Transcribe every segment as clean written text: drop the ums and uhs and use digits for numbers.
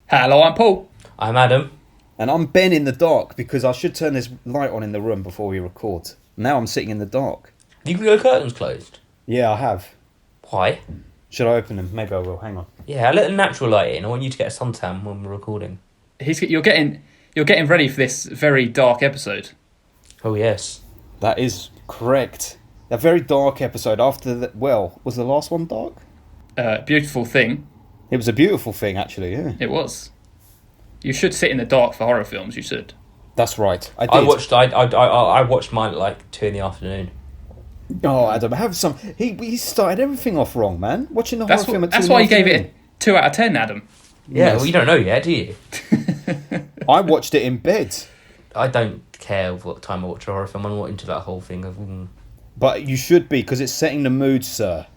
Hello, I'm Paul. I'm Adam. And I'm Ben in the dark because I should turn this light on in the room before we record. Now I'm sitting in the dark. You can go curtains closed. Yeah, I have. Why? Should I open them? Maybe I will. Hang on. Yeah, let the natural light in. I want you to get a suntan when we're recording. You're getting ready for this very dark episode. Oh, yes. That is correct. A very dark episode after the... Well, was the last one dark? Beautiful thing. It was a beautiful thing, actually, yeah. It was. You should sit in the dark for horror films, you should. That's right. I did. I watched mine at like 2 PM. Oh, Adam, have some... He started everything off wrong, man. Watching the horror film at 2 That's why you gave it a 2 out of 10, Adam. Yeah, Yes. well, you don't know yet, do you? I watched it in bed. I don't care what time I watch a horror film. I'm not into that whole thing of... But you should be, because it's setting the mood, sir.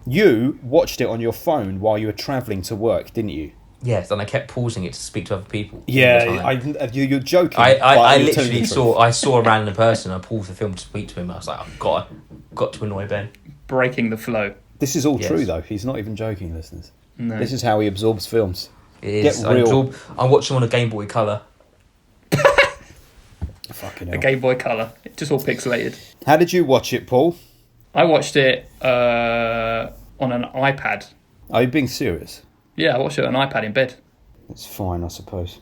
You watched it on your phone while you were travelling to work, didn't you? Yes, and I kept pausing it to speak to other people. Yeah, you're joking. I literally saw a random person. I paused the film to speak to him. I was like, I've got to annoy Ben. Breaking the flow. This is all true, though. He's not even joking, listeners. No. This is how he absorbs films. It is. Get real. I watched them on a Game Boy Color. Fucking A hell. Game Boy Color. It's just all pixelated. How did you watch it, Paul? I watched it on an iPad. Are you being serious? Yeah, I watched it on an iPad in bed. It's fine, I suppose.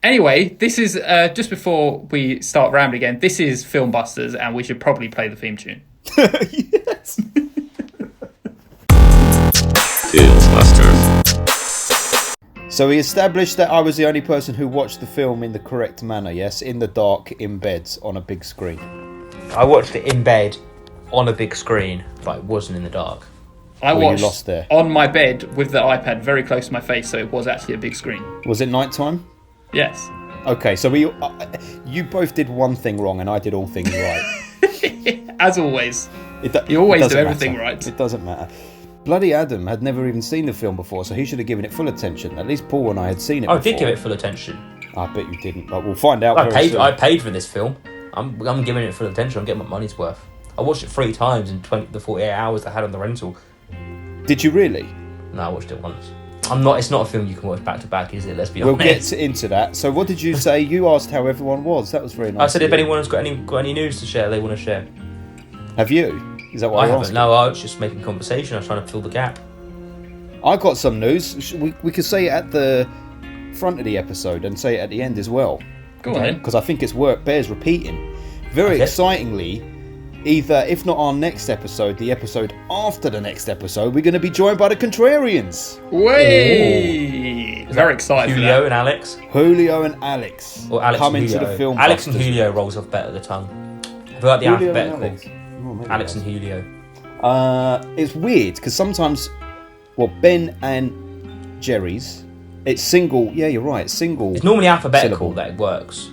Anyway, this is, just before we start rambling again, this is Filmbusters, and we should probably play the theme tune. Yes. Filmbusters. So we established that I was the only person who watched the film in the correct manner, yes? In the dark, in bed, on a big screen. I watched it in bed on a big screen, but it wasn't in the dark. I Were you watched lost there? on my bed with the iPad very close to my face, so it was actually a big screen. Was it night time? Yes. Okay, so you both did one thing wrong and I did all things right. As always. It You always doesn't do everything matter. right. It doesn't matter. Bloody Adam had never even seen the film before, so he should have given it full attention. At least Paul and I had seen it before. I did give it full attention. I bet you didn't, but we'll find out very soon. I paid for this film. I'm giving it full attention. I'm getting my money's worth. I watched it 3 times in the 48 hours I had on the rental. Did you really? No, I watched it once. It's not a film you can watch back to back, is it? Let's be We'll honest. get into that. So what did you say? You asked how everyone was. That was very nice. I said of if you. anyone's got any news to share, they want to share. Have you? Is that what I you're haven't. asking? No, I was just making conversation. I was trying to fill the gap. I got some news. We could say it at the front of the episode and say it at the end as well. Go on then. Because I think it's bears repeating. Very Okay. excitingly, either, if not our next episode, the episode after the next episode, we're going to be joined by the Contrarians. Way! Very excited for Julio that. and Alex. Julio and Alex. Or Alex coming and Julio. to the film. Alex and Julio rolls off better the tongue. Have you got the Julio and alphabetical? Alex. Oh, maybe Alex it and Julio. does. It's weird because sometimes, Ben and Jerry's, it's single. Yeah, you're right. Single. It's normally alphabetical syllable. that it works.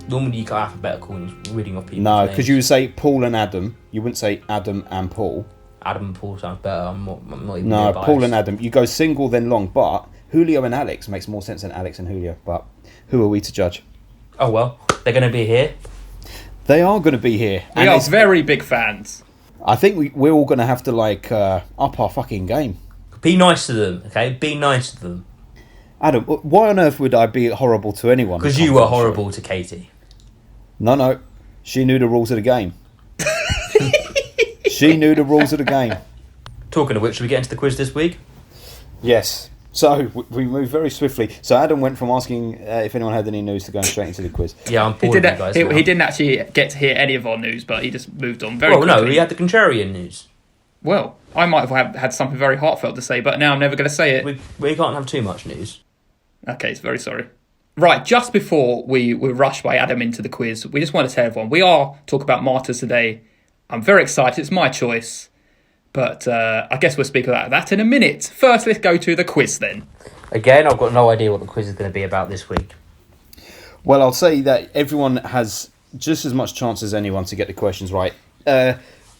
Normally you got alphabetical and reading off people's No, names. because you would say Paul and Adam. You wouldn't say Adam and Paul. Adam and Paul sounds better. I'm not even No, being biased. Paul and Adam. You go single then long, but Julio and Alex makes more sense than Alex and Julio. But who are we to judge? Oh well, they're going to be here. They are going to be here. We are very big fans. I think we're all going to have to up our fucking game. Be nice to them, okay? Be nice to them. Adam, why on earth would I be horrible to anyone? Because you were horrible to Katie. No. She knew the rules of the game. She knew the rules of the game. Talking of which, should we get into the quiz this week? Yes. So we moved very swiftly. So Adam went from asking if anyone had any news to going straight into the quiz. Yeah, I'm He, bored of you did, guys he, now. he didn't actually get to hear any of our news, but he just moved on very Well, no, quickly. we had the contrarian news. Well, I might have had something very heartfelt to say, but now I'm never going to say it. We can't have too much news. Okay, so very sorry. Right, just before we rush by Adam into the quiz, we just want to tell everyone, we are talking about Martyrs today. I'm very excited, it's my choice, but I guess we'll speak about that in a minute. First, let's go to the quiz then. Again, I've got no idea what the quiz is going to be about this week. Well, I'll say that everyone has just as much chance as anyone to get the questions right.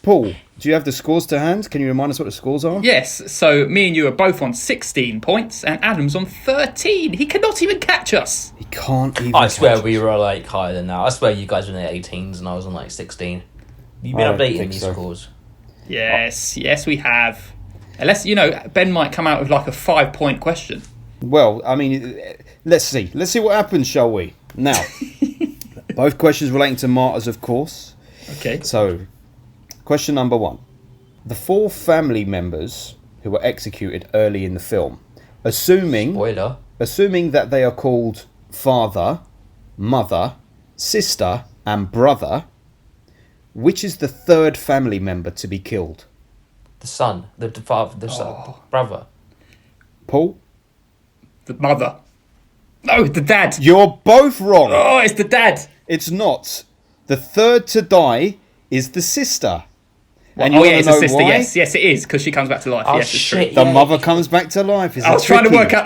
Paul, do you have the scores to hand? Can you remind us what the scores are? Yes, so me and you are both on 16 points, and Adam's on 13. He cannot even catch us. He can't even I swear catch we us. were like higher than that. I swear you guys were in the 18s and I was on like 16. You've been I don't updating think these so. scores. Yes, we have. Unless, Ben might come out with like a 5-point question. Well, I mean, let's see. Let's see what happens, shall we? Now, both questions relating to Martyrs, of course. Okay. So, question number 1. The 4 family members who were executed early in the film, assuming that they are called father, mother, sister, and brother, which is the 3rd family member to be killed? The son, the father, the son, brother. Paul? The mother. No, the dad. You're both wrong. Oh, it's the dad. It's not. The 3rd to die is the sister. And Oh, you yeah, it's know the sister. why? Yes, it is, because she comes back to life. Oh, yes, it's shit. true. The Yeah. mother comes back to life. I was trying to work out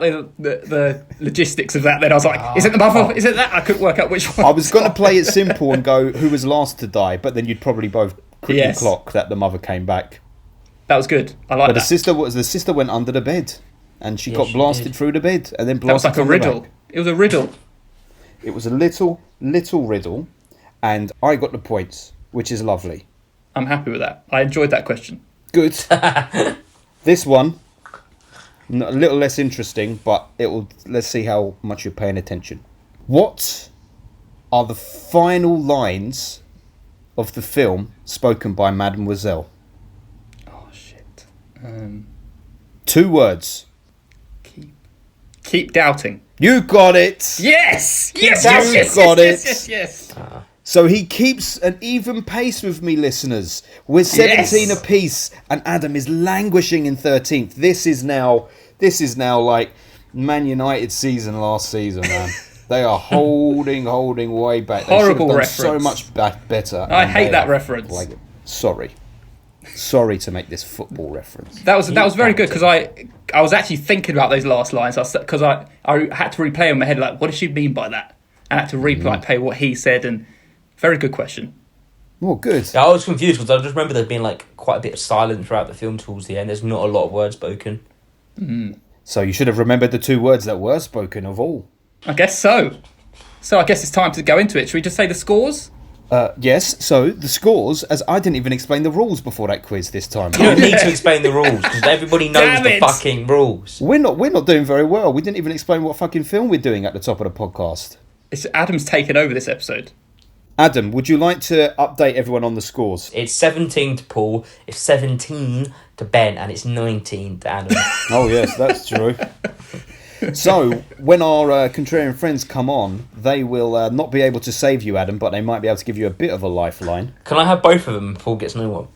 the logistics of that. Then I was like, is it the mother? Is it that? I couldn't work out which one. I was going to play it simple and go who was last to die, but then you'd probably both quickly Yes. clock that the mother came back. That was good. I like But that. the sister went under the bed, and she got she blasted did. through the bed, and then That was blasted like a from the riddle. back. It was a riddle. It was a little riddle, and I got the points, which is lovely. I'm happy with that. I enjoyed that question. Good. This one, a little less interesting, but let's see how much you're paying attention. What are the final lines of the film spoken by Mademoiselle? Oh shit. 2 words. Keep doubting. You got it. Yes. Yes. doubting. Yes. Yes. Got Yes. it. Yes. Yes. So he keeps an even pace with me, listeners. We're 17 Yes. apiece, and Adam is languishing in 13th. This is now like Man United season last season, man. They are holding way back. They Horrible should have done reference. so much better. I and hate they that are reference. Sorry to make this football reference. That was very good because I was actually thinking about those last lines because I had to replay in my head like what does she mean by that, and I had to replay what he said, and very good question. Oh, good. Yeah, I was confused because I just remember there being like quite a bit of silence throughout the film towards the end. There's not a lot of words spoken. So you should have remembered the 2 words that were spoken of all. I guess so. So I guess it's time to go into it. Should we just say the scores? Yes, so the scores, as I didn't even explain the rules before that quiz this time. You don't need to explain the rules because everybody knows Damn the it. fucking rules. We're not doing very well. We didn't even explain what fucking film we're doing at the top of the podcast. It's Adam's taken over this episode. Adam, would you like to update everyone on the scores? It's 17 to Paul, it's 17 to Ben, and it's 19 to Adam. Oh yes, that's true. So, when our contrarian friends come on, they will not be able to save you, Adam, but they might be able to give you a bit of a lifeline. Can I have both of them and Paul gets no one?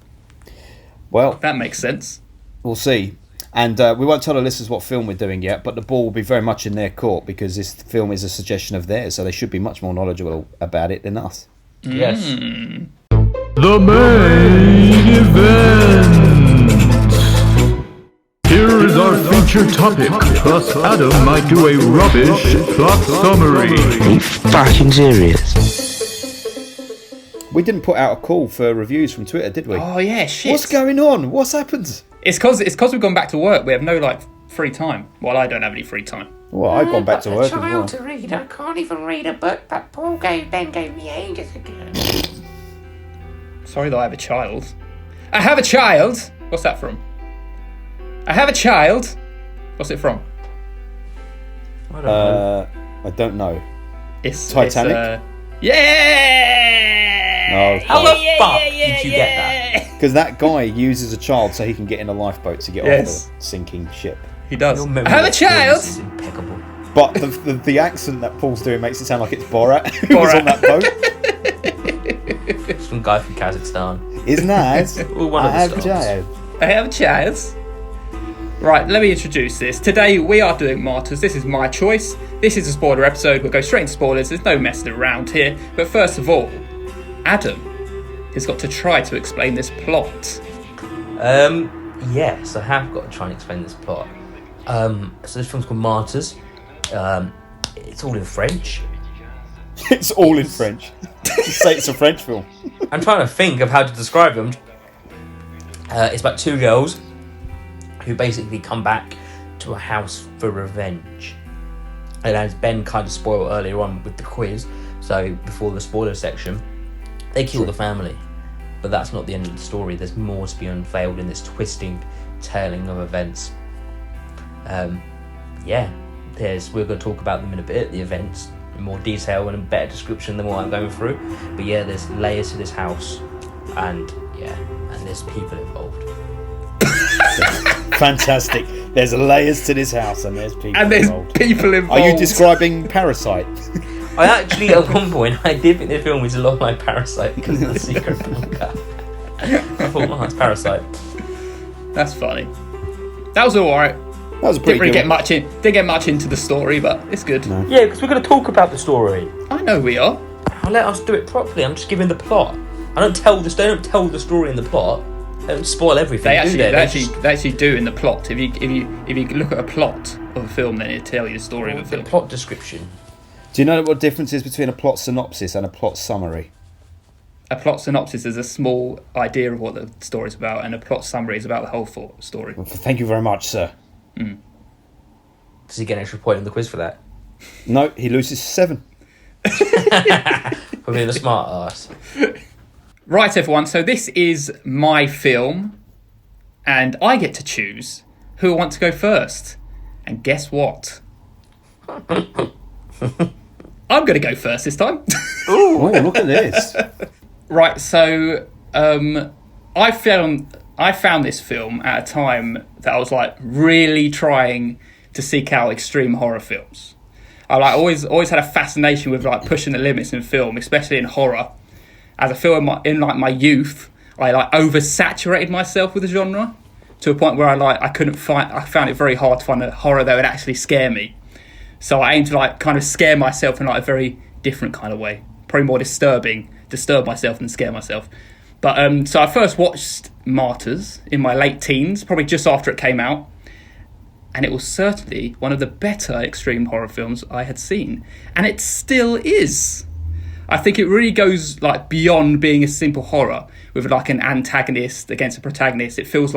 Well, That makes sense. we'll see. And we won't tell the listeners what film we're doing yet, but the ball will be very much in their court because this film is a suggestion of theirs, so they should be much more knowledgeable about it than us. Yes. The main event. Here is our feature topic, plus Adam might do a rubbish plot summary. Are you fucking serious? We didn't put out a call for reviews from Twitter, did we? Oh yeah, shit. What's going on? What's happened? It's because we've gone back to work. We have no free time. Well, I don't have any free time. Well, I've gone back to work as well. To read. I can't even read a book that Ben gave me ages ago. Sorry that I have a child. I have a child. What's that from? I have a child. What's it from? I don't know. I don't know. It's Titanic? Yeah. No. How the fuck did you get that? Because that guy uses a child so he can get in a lifeboat to get Yes. off the sinking ship. He does. Your I memory have a of films child. is impeccable. But the accent that Paul's doing makes it sound like it's Borat who was on that boat. Some guy from Kazakhstan. It's nice. Ooh, one I of the have a stars. child. I have a child. Right, let me introduce this. Today we are doing Martyrs. This is my choice. This is a spoiler episode. We'll go straight into spoilers. There's no messing around here. But first of all, Adam has got to try to explain this plot. Yes, I have got to try and explain this plot. So this film's called Martyrs. It's all in French. It's all in French. Just say it's a French film. I'm trying to think of how to describe them. It's about 2 girls who basically come back to a house for revenge. And as Ben kind of spoiled earlier on with the quiz, so before the spoiler section, they kill the family. But that's not the end of the story. There's more to be unveiled in this twisting, telling of events. we're going to talk about them in a bit, the events, in more detail and a better description than what I'm going through. But yeah, there's layers to this house, and there's people involved. Fantastic. There's layers to this house, and there's people involved. People involved. Are you describing Parasite? I actually, at one point, I did think the film was a lot like Parasite because of the secret bunker. I thought, oh, it's Parasite. That's funny. That was all right. That was a pretty Didn't really good didn't get much into the story, but it's good. No. Yeah, because we're going to talk about the story. I know we are. Let us do it properly. I'm just giving the plot. They don't tell the story in the plot. They don't spoil everything. They actually do in the plot. If you look at a plot of a film, then it'll tell you the story of the film. The plot description. Do you know what the difference is between a plot synopsis and a plot summary? A plot synopsis is a small idea of what the story's about, and a plot summary is about the whole story. Well, thank you very much, sir. Does he get an extra point in the quiz for that? No, he loses 7. For being a smart ass. Right, everyone, so this is my film, and I get to choose who I want to go first. And guess what? I'm going to go first this time. Oh, look at this. Right, so I found this film at a time that I was like really trying to seek out extreme horror films. I always had a fascination with like pushing the limits in film, especially in horror. As I feel in my youth, I oversaturated myself with the genre to a point where I found it very hard to find a horror that would actually scare me. So I aimed to kind of scare myself in a very different kind of way, probably more disturb myself than scare myself. But so I first watched Martyrs in my late teens, probably just after it came out, and it was certainly one of the better extreme horror films I had seen, and it still is. I think it really goes beyond being a simple horror with an antagonist against a protagonist. It feels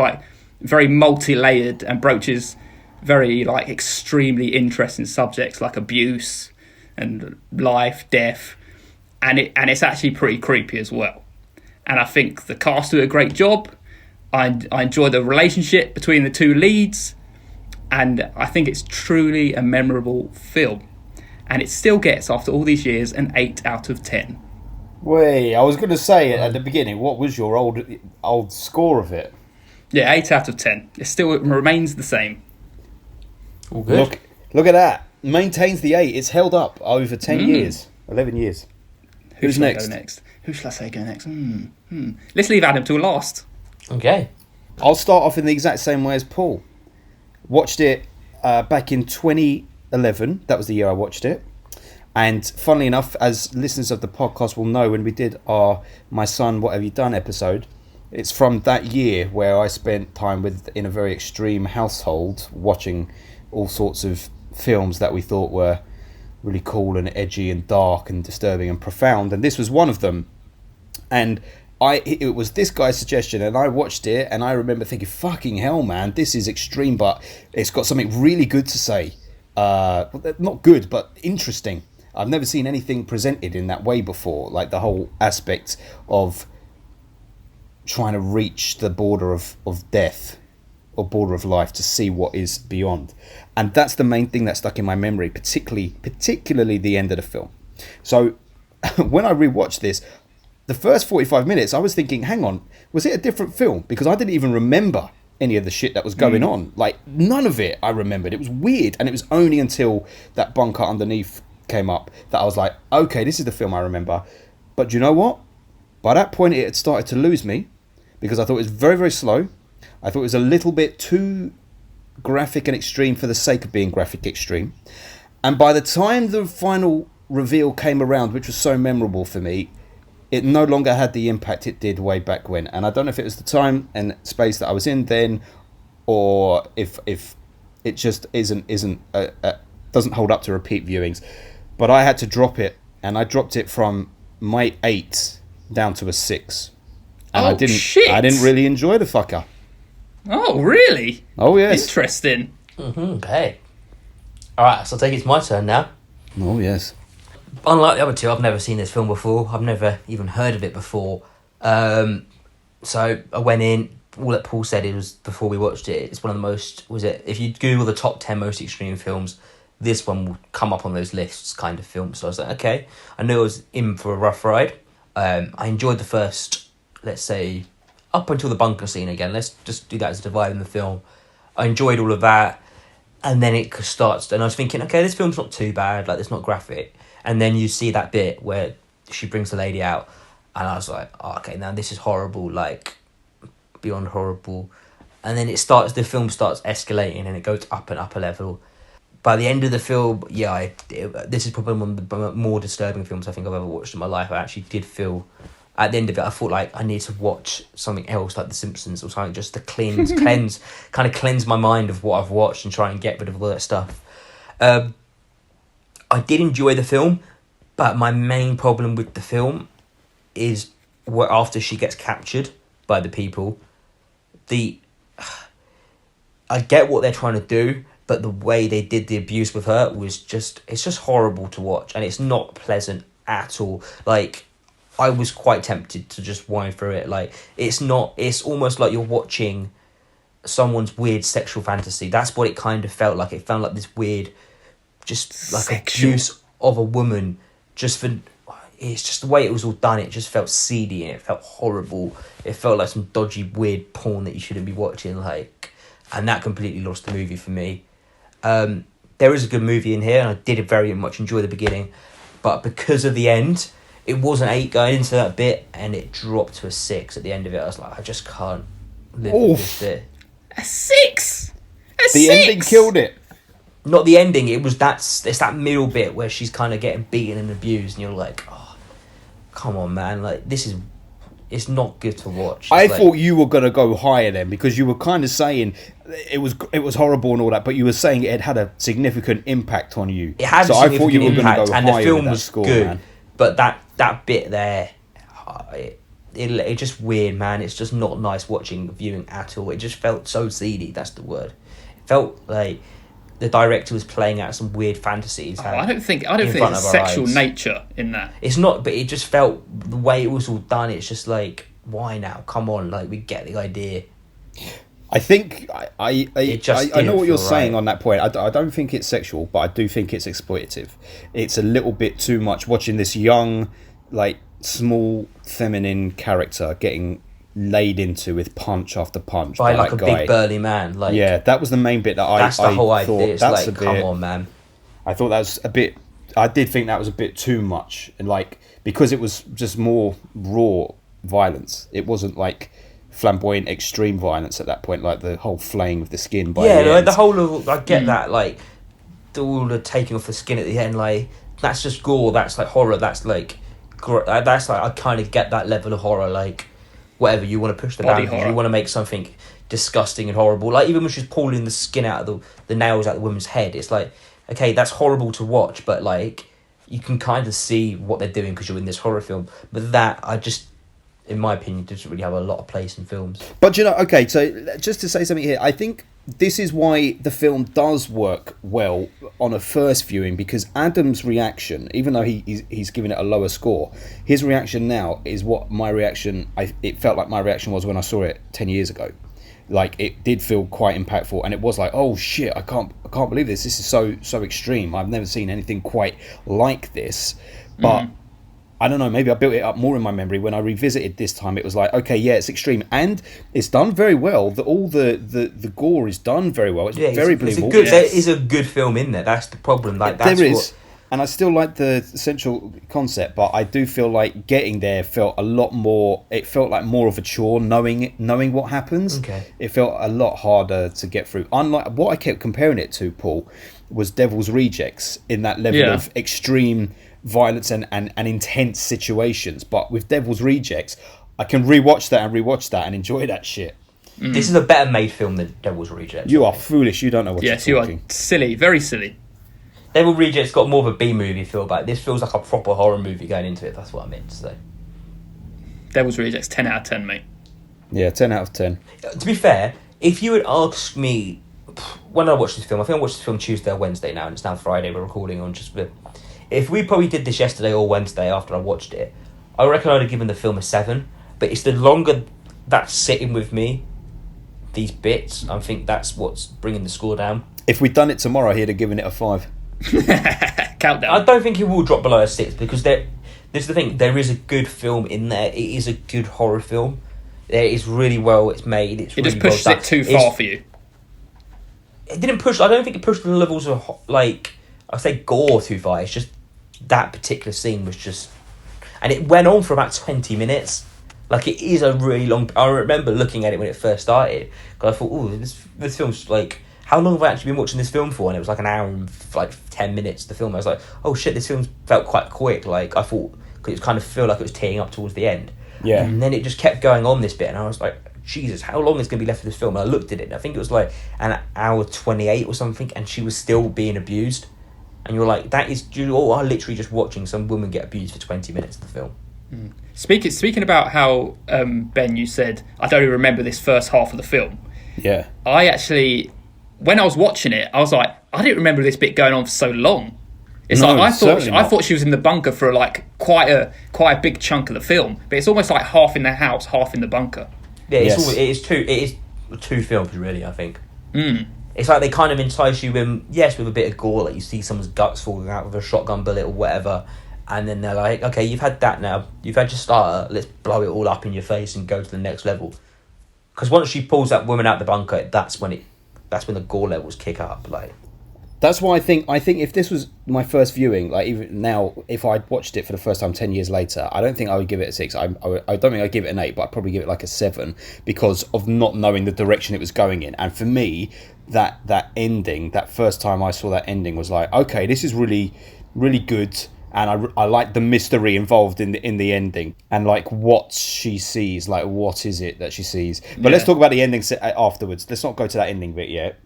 very multi-layered and broaches very extremely interesting subjects like abuse and life, death, and it's actually pretty creepy as well. And I think the cast do a great job. I enjoy the relationship between the two leads, and I think it's truly a memorable film. And it still gets, after all these years, an 8 out of 10. Wait, I was going to say at the beginning, what was your old score of it? Yeah, 8 out of 10. It remains the same. All good. Look at that. Maintains the 8. It's held up over 10 years. 11 years. Who's next? Who shall I say go next? Let's leave Adam till last. Okay. I'll start off in the exact same way as Paul. Watched it back in 2011. That was the year I watched it. And funnily enough, as listeners of the podcast will know, when we did our My Son, What Have You Done episode, it's from that year where I spent time in a very extreme household watching all sorts of films that we thought were really cool and edgy and dark and disturbing and profound. And this was one of them. And it was this guy's suggestion, and I watched it, and I remember thinking, fucking hell, man, this is extreme, but it's got something really good to say. Not good, but interesting. I've never seen anything presented in that way before, like the whole aspect of trying to reach the border of death or border of life to see what is beyond. And that's the main thing that stuck in my memory, particularly the end of the film. So when I rewatched this, the first 45 minutes, I was thinking, hang on, was it a different film? Because I didn't even remember any of the shit that was going on. None of it I remembered. It was weird. And it was only until that bunker underneath came up that I was like, okay, this is the film I remember. But do you know what? By that point, it had started to lose me because I thought it was very, very slow. I thought it was a little bit too graphic and extreme for the sake of being graphic extreme. And by the time the final reveal came around, which was so memorable for me, it no longer had the impact it did way back when. And I don't know if it was the time and space that I was in then, or if it just doesn't hold up to repeat viewings. But I had to drop it, and I dropped it from my 8 down to a 6. And I didn't really enjoy the fucker. Oh, really? Oh, yes. Interesting. Okay. All right, so I take it's my turn now. Oh, yes. Unlike the other two, I've never seen this film before. I've never even heard of it before. So I went in, all that Paul said, it was before we watched it, it's one of the most, if you Google the top 10 most extreme films, this one will come up on those lists kind of films. So I was like, okay, I knew I was in for a rough ride. I enjoyed the first, let's say, up until the bunker scene again. Let's just do that as a divide in the film. I enjoyed all of that. And then it starts, and I was thinking, okay, this film's not too bad, like, it's not graphic. And then you see that bit where she brings the lady out, and I was like, oh, okay, now this is horrible, like, beyond horrible. And then the film starts escalating, and it goes up and up a level. By the end of the film, this is probably one of the more disturbing films I think I've ever watched in my life. I actually did feel, at the end of it, I thought, like, I need to watch something else, like The Simpsons or something, just to cleanse my mind of what I've watched and try and get rid of all that stuff. I did enjoy the film, but my main problem with the film is where after she gets captured by the people, I get what they're trying to do, but the way they did the abuse with her was it's just horrible to watch, and it's not pleasant at all. Like, I was quite tempted to just wind through it. Like, it's almost like you're watching someone's weird sexual fantasy. That's what it kind of felt like. It felt like this weird, just like abuse of a woman. It's just the way it was all done. It just felt seedy and it felt horrible. It felt like some dodgy, weird porn that you shouldn't be watching. Like, and that completely lost the movie for me. There is a good movie in here, and I did very much enjoy the beginning, but because of the end, it was an 8 going into that bit, and it dropped to a 6 at the end of it. I was like, I just can't live with this bit. A 6. The ending killed it. Not the ending. It's that middle bit where she's kind of getting beaten and abused, and you're like, oh, come on, man! Like, it's not good to watch. I thought you were going to go higher then, because you were kind of saying it was horrible and all that, but you were saying it had a significant impact on you. It had so a significant I thought you were impact, going to go and higher the film with was that score, good. man. But that bit there, it's just weird, man. It's just not nice viewing at all. It just felt so seedy. That's the word. It felt like the director was playing out some weird fantasies. I don't think there's sexual nature in that. It's not, but it just felt the way it was all done. It's just like, why now? Come on, like, we get the idea. I think I know what you're saying on that point. I don't think it's sexual, but I do think it's exploitative. It's a little bit too much watching this young, like, small, feminine character getting laid into with punch after punch by like that a guy. Big burly man. Like, yeah, that was the main bit that that's the whole idea. thought It's that's like, a bit, come on, man. I thought that was a bit. I did think that was a bit too much, and like, because it was just more raw violence. It wasn't like flamboyant extreme violence at that point, like the whole flaying of the skin by the whole of, I get that, like, all the taking off the skin at the end, like, that's just gore, that's like horror, that's like I kind of get that level of horror, like, whatever, you want to push the boundaries, you want to make something disgusting and horrible, like, even when she's pulling the skin out of the nails out of the woman's head, it's like, okay, that's horrible to watch, but like, you can kind of see what they're doing because you're in this horror film, but that, I just, in my opinion, doesn't really have a lot of place in films. But you know, okay, so just to say something here, I think this is why the film does work well on a first viewing, because Adam's reaction, even though he's given it a lower score, his reaction now is what my reaction, it felt like my reaction was when I saw it 10 years ago. Like, it did feel quite impactful, and it was like, oh shit, I can't believe this is so extreme. I've never seen anything quite like this. But I don't know, maybe I built it up more in my memory. When I revisited this time, it was like, okay, yeah, it's extreme, and it's done very well. All the gore is done very well. It's very believable. There is a good film in there. That's the problem. Like, that's there is, and I still like the central concept, but I do feel like getting there felt a lot more. It felt like more of a chore, knowing what happens. Okay. It felt a lot harder to get through. Unlike what I kept comparing it to, Paul, was Devil's Rejects in that level of extreme violence and intense situations. But with Devil's Rejects, I can rewatch that and enjoy that shit. This is a better made film than Devil's Rejects. You are foolish. You don't know what you're talking. Yes, you are silly. Very silly. Devil's Rejects got more of a B-movie feel about it. This feels like a proper horror movie going into it. That's what I meant to say. Devil's Rejects, 10 out of 10, mate. Yeah, 10 out of 10. To be fair, if you had asked me when I watched this film, I think I watched this film Tuesday or Wednesday now, and it's now Friday. We're recording on just the. If we probably did this yesterday or Wednesday after I watched it, I reckon I'd have given the film a 7. But it's the longer that's sitting with me, these bits. I think that's what's bringing the score down. If we'd done it tomorrow, he'd have given it a 5. Countdown. I don't think it will drop below a 6 because this is the thing. There is a good film in there. It is a good horror film. It is really well. It's made. It's it really just pushes well it too far for you. It didn't push. I don't think it pushed the levels of like I say gore too far. It's just that particular scene was just, and it went on for about 20 minutes. Like it is a really long. I remember looking at it when it first started because I thought, oh, this film's like. How long have I actually been watching this film for? And it was like an hour and like 10 minutes. The film, I was like, oh shit, this film felt quite quick. Like I thought, because it kind of felt like it was teeing up towards the end. Yeah. And then it just kept going on this bit, and I was like, Jesus, how long is going to be left of this film? And I looked at it, and I think it was like an hour 28 or something, and she was still being abused. And you're like, that is, you are literally just watching some woman get abused for 20 minutes of the film. Mm. Speaking about how Ben, you said I don't even remember this first half of the film. Yeah. I actually. When I was watching it, I was like, I didn't remember this bit going on for so long. It's No, like I thought she was in the bunker for like quite a big chunk of the film, but it's almost like half in the house, half in the bunker. Yeah, Yes. it is two films really. I think Mm. it's like they kind of entice you in, yes, with a bit of gore, like you see someone's guts falling out with a shotgun bullet or whatever, and then they're like, okay, you've had that now, you've had your starter, let's blow it all up in your face and go to the next level. Because once she pulls that woman out the bunker, that's when the gore levels kick up. Like That's why I think if this was my first viewing, like even now, if I'd watched it for the first time 10 years later, I don't think I would give it a 6. I don't think I'd give it an 8, but I'd probably give it like a 7 because of not knowing the direction it was going in. And for me, that ending, that first time I saw that ending was like, okay, this is really, really good. And I like the mystery involved in the ending and like what she sees, like what is it that she sees. But let's talk about the ending afterwards. Let's not go to that ending bit yet.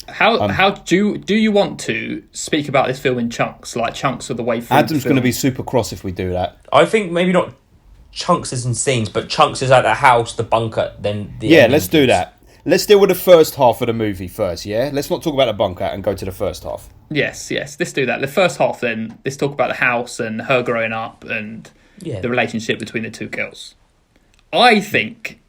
How do you want to speak about this film in chunks, like chunks of the way through? Adam's going to be super cross if we do that. I think maybe not chunks as in scenes, but chunks as at the house, the bunker, then the Yeah, let's do that. Let's deal with the first half of the movie first, yeah? Let's not talk about the bunker and go to the first half. Yes, let's do that. The first half then, let's talk about the house and her growing up and the relationship between the two girls. I think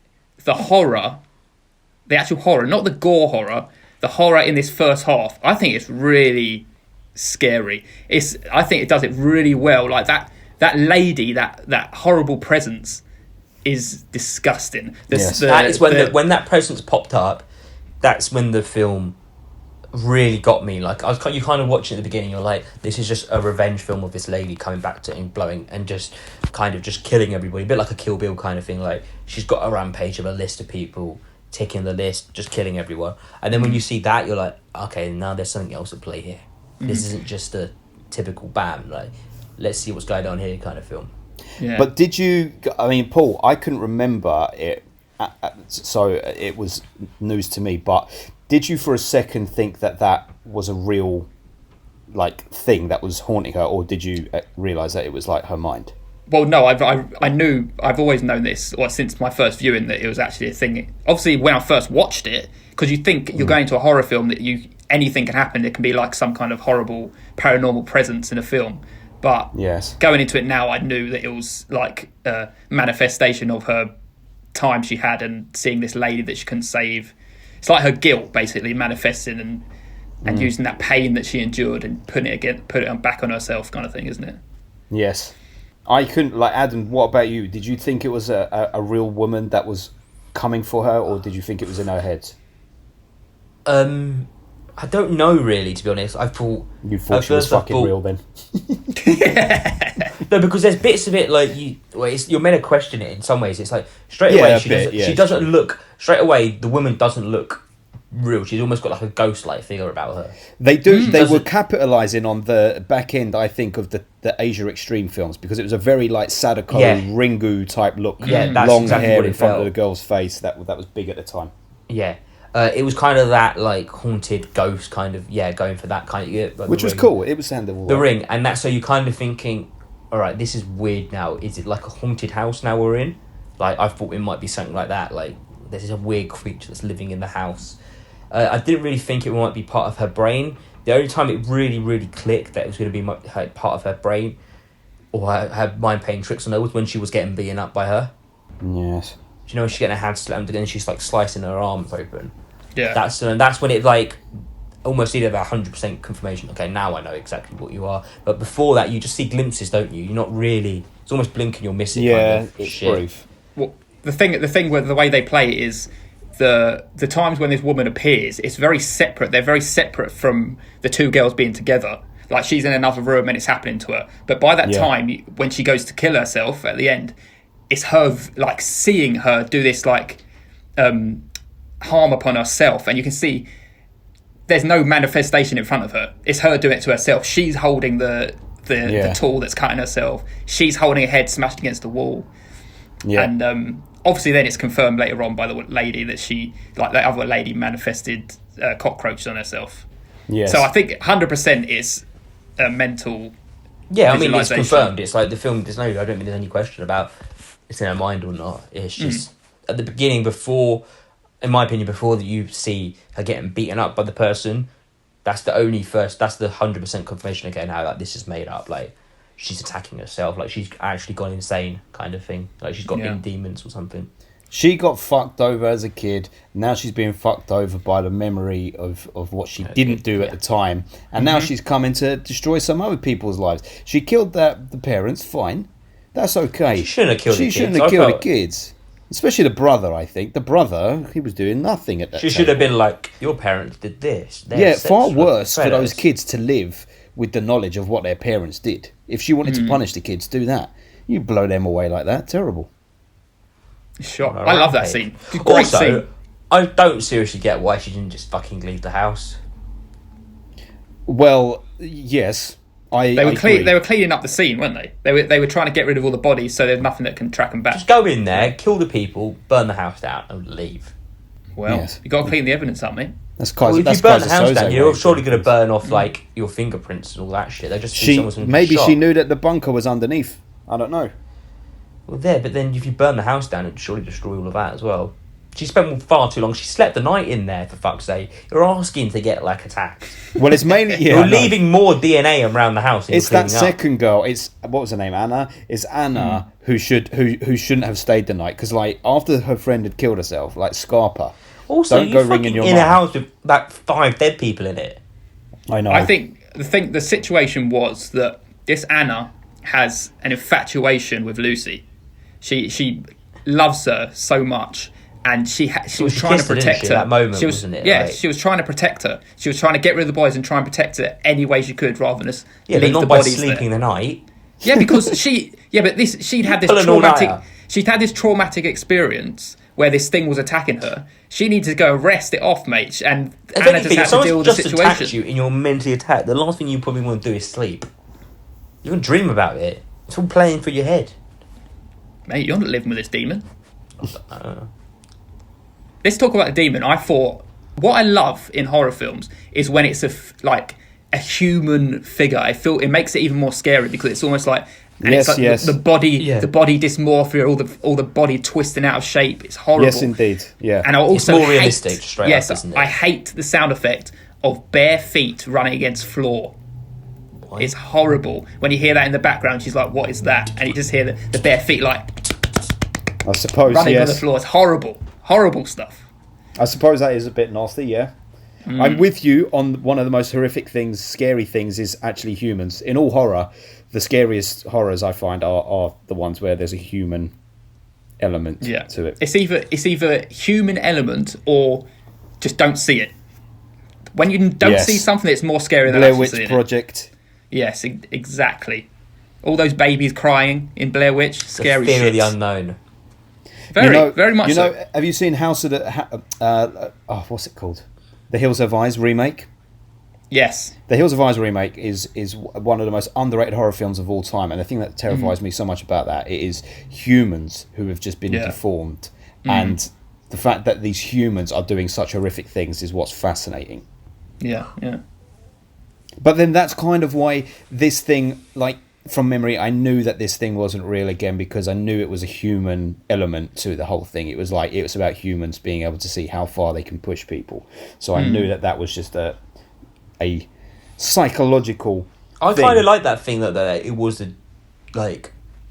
the actual horror, not the gore horror, the horror in this first half, I think it's really scary. I think it does it really well. Like that lady, that horrible presence is disgusting. That is when that presence popped up, that's when the film really got me. Like you kind of watch it at the beginning, you're like, this is just a revenge film of this lady coming back to and blowing and just kind of just killing everybody, a bit like a Kill Bill kind of thing. Like she's got a rampage of a list of people, ticking the list, just killing everyone. And then when you see that, you're like, okay, now there's something else at play here. This isn't just a typical bam, like let's see what's going on here kind of film. Yeah. But did you, I mean, Paul, I couldn't remember it, so it was news to me, but did you for a second think that was a real like thing that was haunting her, or did you realise that it was like her mind? Well, no, I've always known this, or since my first viewing, that it was actually a thing. Obviously, when I first watched it, because you think you're going to a horror film, that anything can happen. It can be like some kind of horrible paranormal presence in a film. But yes, going into it now, I knew that it was like a manifestation of her time she had and seeing this lady that she couldn't save. It's like her guilt basically manifesting and using that pain that she endured and put it back on herself, kind of thing, isn't it? Yes. I couldn't, like, Adam, what about you? Did you think it was a real woman that was coming for her, or did you think it was in her head? I don't know really, to be honest. I thought you thought she was fucking real then. No, because there's bits of it like you're meant to question it in some ways. It's like straight away she doesn't look straight away. The woman doesn't look real. She's almost got like a ghost-like figure about her. They do. They were capitalising on the back end, I think, of the Asia Extreme films, because it was a very like Sadako, Ringu type look. Yeah, that's long exactly hair what in it front felt. of the girl's face. That was big at the time. Yeah. It was kind of that like haunted ghost kind of going for that kind of like which was cool. It was handled. The Ring, and that's so you're kind of thinking, all right, this is weird now. Is it like a haunted house now we're in? Like I thought it might be something like that. Like this is a weird creature that's living in the house. I didn't really think it might be part of her brain. The only time it really, really clicked that it was going to be part of her brain or her mind playing tricks on her was when she was getting beaten up by her. Yes. you know when she's getting her hand slammed and then she's like slicing her arms open. Yeah. That's when it like almost needed about 100% confirmation. Okay, now I know exactly what you are. But before that, you just see glimpses, don't you? You're not really. It's almost blinking, you're missing. Yeah, kind of it's shit. proof. Well, the thing with the way they play it is the times when this woman appears, it's very separate. They're very separate from the two girls being together. Like she's in another room and it's happening to her. But by that time, when she goes to kill herself at the end, it's her like seeing her do this like harm upon herself, and you can see there's no manifestation in front of her. It's her doing it to herself. She's holding the tool that's cutting herself. She's holding her head smashed against the wall. Yeah. And obviously then it's confirmed later on by the lady that she, like that other lady, manifested cockroaches on herself. Yes. So I think 100% is a mental. Yeah, I mean it's confirmed. It's like the film. I don't think there's any question about it's in her mind or not. It's just at the beginning, before, in my opinion, before that you see her getting beaten up by the person. That's the 100% confirmation again. How like this is made up. Like she's attacking herself. Like she's actually gone insane, kind of thing. Like she's got demons or something. She got fucked over as a kid. Now she's being fucked over by the memory of what she didn't do at the time. And now she's coming to destroy some other people's lives. She killed the parents, fine. That's okay. She shouldn't have killed the kids. She shouldn't have killed the kids. Especially the brother, I think. The brother, he was doing nothing at that time. She should have been like, your parents did this. Far worse for those kids to live with the knowledge of what their parents did. If she wanted to punish the kids, do that. You blow them away like that. Terrible. Sure. I love that scene. Great scene. I don't seriously get why she didn't just fucking leave the house. Well, yes. They were cleaning up the scene, weren't they? They were trying to get rid of all the bodies so there's nothing that can track them back. Just go in there, kill the people, burn the house down, and leave. Well, you got to clean the evidence up, mate. If you burn the house down, you're surely going to burn off like your fingerprints and all that shit. They just maybe she knew that the bunker was underneath. I don't know. Well, but then if you burn the house down, it'd surely destroy all of that as well. She spent far too long. She slept the night in there, for fuck's sake. You're asking to get like attacked. Well, it's mainly you're leaving more DNA around the house. It's that second girl. It's what was her name? Anna. It's Anna who shouldn't have stayed the night because like after her friend had killed herself, like Scarpa. Also, don't go ringing your in a house with like 5 dead people in it. I know. I think the situation was that this Anna has an infatuation with Lucy. She loves her so much. And she was trying to protect her. That moment, wasn't it? Yeah, she was trying to protect her. She was trying to get rid of the boys and try and protect her any way she could, rather than just leave the bodies there. Sleeping the night. Yeah, because she'd had this traumatic experience where this thing was attacking her. She needed to go arrest it off, mate. And Anna just had to deal with the situation. If someone you and you're mentally attacked, the last thing you probably want to do is sleep. You're going to dream about it. It's all playing through your head. Mate, you're not living with this demon. Let's talk about the demon. I thought what I love in horror films is when it's a human figure. It makes it even more scary because it's almost like the body dysmorphia, all the body twisting out of shape. It's horrible. Yes, indeed. Yeah, and I also it's more realistic. Straight up, isn't it? I hate the sound effect of bare feet running against floor. What? It's horrible when you hear that in the background. She's like, "What is that?" And you just hear the bare feet like. I suppose running on the floor. It's horrible stuff. I suppose that is a bit nasty, yeah. I'm with you on one of the most horrific things, scary things, is actually humans. In all horror, the scariest horrors I find are the ones where there's a human element to it. It's either human element or just don't see it. When you don't see something, it's more scary than Blair actually seeing Witch Project. It. Yes, exactly. All those babies crying in Blair Witch, scary fear shit. of the unknown. Very much so. Have you seen House of the... what's it called? The Hills Have Eyes remake? Yes. The Hills Have Eyes remake is one of the most underrated horror films of all time, and the thing that terrifies me so much about that, it is humans who have just been deformed, and the fact that these humans are doing such horrific things is what's fascinating. Yeah. But then that's kind of why this thing, like, from memory, I knew that this thing wasn't real again because I knew it was a human element to the whole thing. It was about humans being able to see how far they can push people. So I knew that was just a psychological I kind of like that thing that it was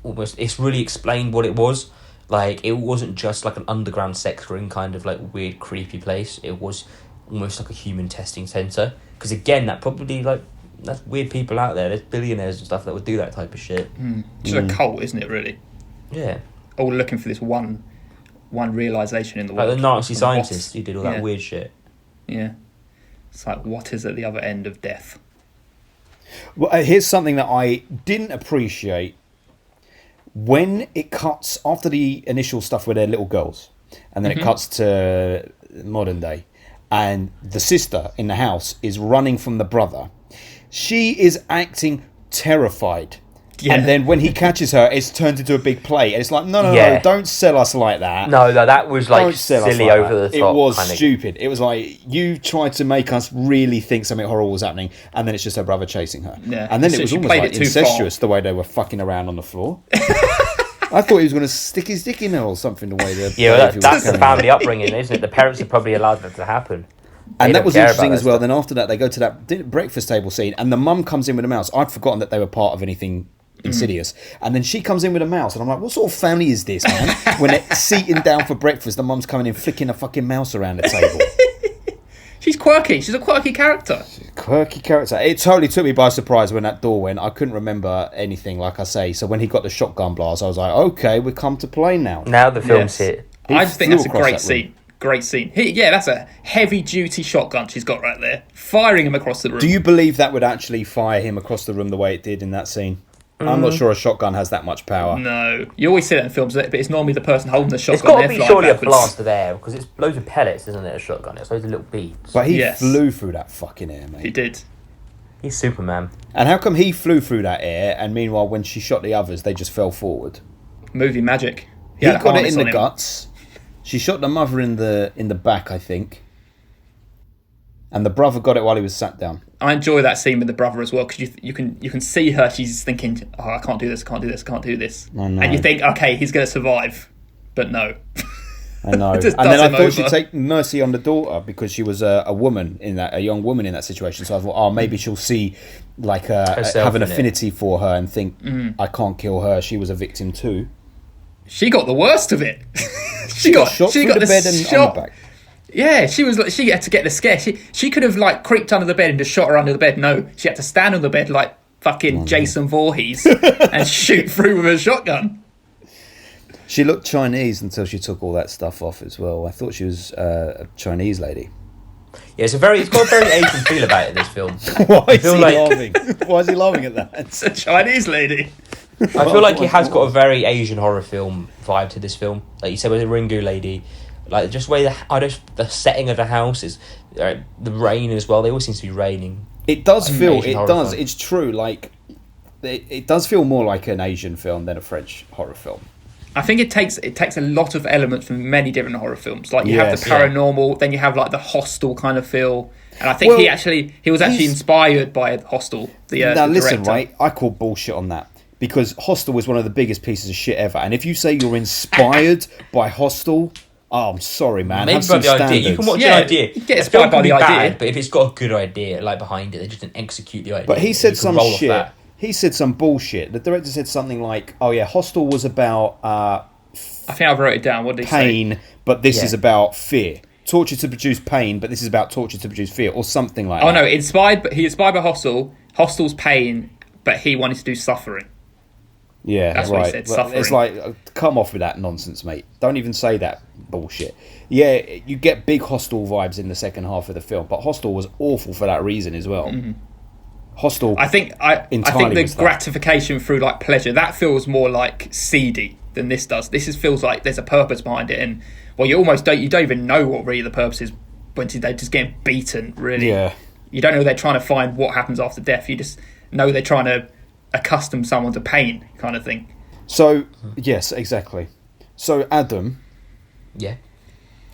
almost it's really explained what it was. Like, it wasn't just like an underground sex ring kind of like weird, creepy place. It was almost like a human testing centre. Because again, that's weird people out there. There's billionaires and stuff that would do that type of shit. Just a cult, isn't it, really? Yeah. All looking for this one realisation in the world. Like the Nazi scientist who did all that weird shit. Yeah. It's like, what is at the other end of death? Well, here's something that I didn't appreciate. When it cuts, after the initial stuff where they're little girls, and then it cuts to modern day, and the sister in the house is running from the brother, she is acting terrified. Yeah. And then when he catches her, it's turned into a big play. And it's like, no, don't sell us like that. No, that was like silly like over the top. It was stupid. It was like, you tried to make us really think something horrible was happening, and then it's just her brother chasing her. Yeah. And then it was almost like incestuous the way they were fucking around on the floor. I thought he was going to stick his dick in her or something the way the that's the family upbringing, isn't it? The parents have probably allowed that to happen. And that was interesting as well. Then after that, they go to that breakfast table scene, and the mum comes in with a mouse. I'd forgotten that they were part of anything insidious. And then she comes in with a mouse, and I'm like, what sort of family is this, man? When they're seating down for breakfast, the mum's coming in flicking a fucking mouse around the table. She's quirky. She's a quirky character. It totally took me by surprise when that door went. I couldn't remember anything, like I say. So when he got the shotgun blast, I was like, okay, we've come to play now. Now the film's hit. I just think that's a great scene. Great scene. That's a heavy-duty shotgun she's got right there, firing him across the room. Do you believe that would actually fire him across the room the way it did in that scene? I'm not sure a shotgun has that much power. No. You always see that in films, but it's normally the person holding the shotgun. It's got to be surely a blast of air, because it's loads of pellets, isn't it, a shotgun? It's loads of little beads. But he flew through that fucking air, mate. He did. He's Superman. And how come he flew through that air, and meanwhile when she shot the others, they just fell forward? Movie magic. He got it in the guts. She shot the mother in the back, I think. And the brother got it while he was sat down. I enjoy that scene with the brother as well, because you can see her. She's thinking, "Oh, I can't do this. Can't do this. Can't do this." I know. And you think, "Okay, he's going to survive," but no. I know. And then I thought she'd take mercy on the daughter because she was a young woman in that situation. So I thought, oh, maybe she'll see have an affinity for her and think, I can't kill her. She was a victim too. She got the worst of it. she got shot through the bed and on the back. Yeah, she had to get the scare. She could have creeped under the bed and just shot her under the bed. No, she had to stand on the bed like fucking Jason Voorhees and shoot through with a shotgun. She looked Chinese until she took all that stuff off as well. I thought she was a Chinese lady. Yeah, it's got a very Asian feel about it, this film. Why is he laughing? Why is he laughing at that? It's a Chinese lady. I feel like it has got a very Asian horror film vibe to this film. Like you said with the Ringu lady. Like, just the way the setting of the house is, the rain as well. They always seem to be raining. It does feel. It does. It's true. Like, it does feel more like an Asian film than a French horror film. I think it takes a lot of elements from many different horror films. Like you have the paranormal, then you have like the Hostel kind of feel. And I think he was actually inspired by Hostel. Now listen, right? I call bullshit on that. Because Hostel was one of the biggest pieces of shit ever. And if you say you're inspired by Hostel, oh, I'm sorry, man. Maybe by the idea. You can watch the idea. You get inspired by the idea. Bad, but if it's got a good idea behind it, they just didn't execute the idea. But he said some shit. He said some bullshit. The director said something like, oh yeah, Hostel was about I think I wrote it down. What did he say? Pain, but this is about fear. Torture to produce pain, but this is about torture to produce fear, or something like that. Oh no, he inspired by Hostel. Hostel's pain, but he wanted to do suffering. Yeah, that's what he said. Suffering. It's like, come off with that nonsense, mate. Don't even say that bullshit. Yeah, you get big Hostel vibes in the second half of the film, but Hostel was awful for that reason as well. Mm-hmm. Hostel. I think the gratification through like pleasure, that feels more like seedy than this does. This feels like there's a purpose behind it, and you almost don't even know what really the purpose is when they're just getting beaten. Really, you don't know they're trying to find what happens after death. You just know they're trying to accustom someone to pain, kind of thing. So yes, exactly. So Adam,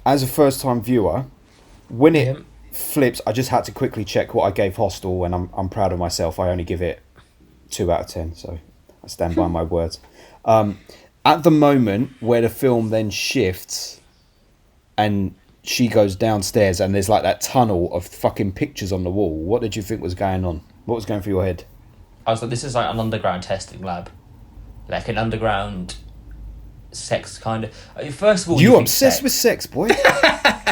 as a first-time viewer, when it flips, I just had to quickly check what I gave Hostel, and I'm proud of myself. I only give it 2 out of 10, so I stand by my words. At the moment where the film then shifts and she goes downstairs and there's like that tunnel of fucking pictures on the wall, what did you think was going on? What was going through your head? I was like, this is like an underground testing lab. Like an underground sex kind of. First of all, You think obsessed sex. with sex, boy.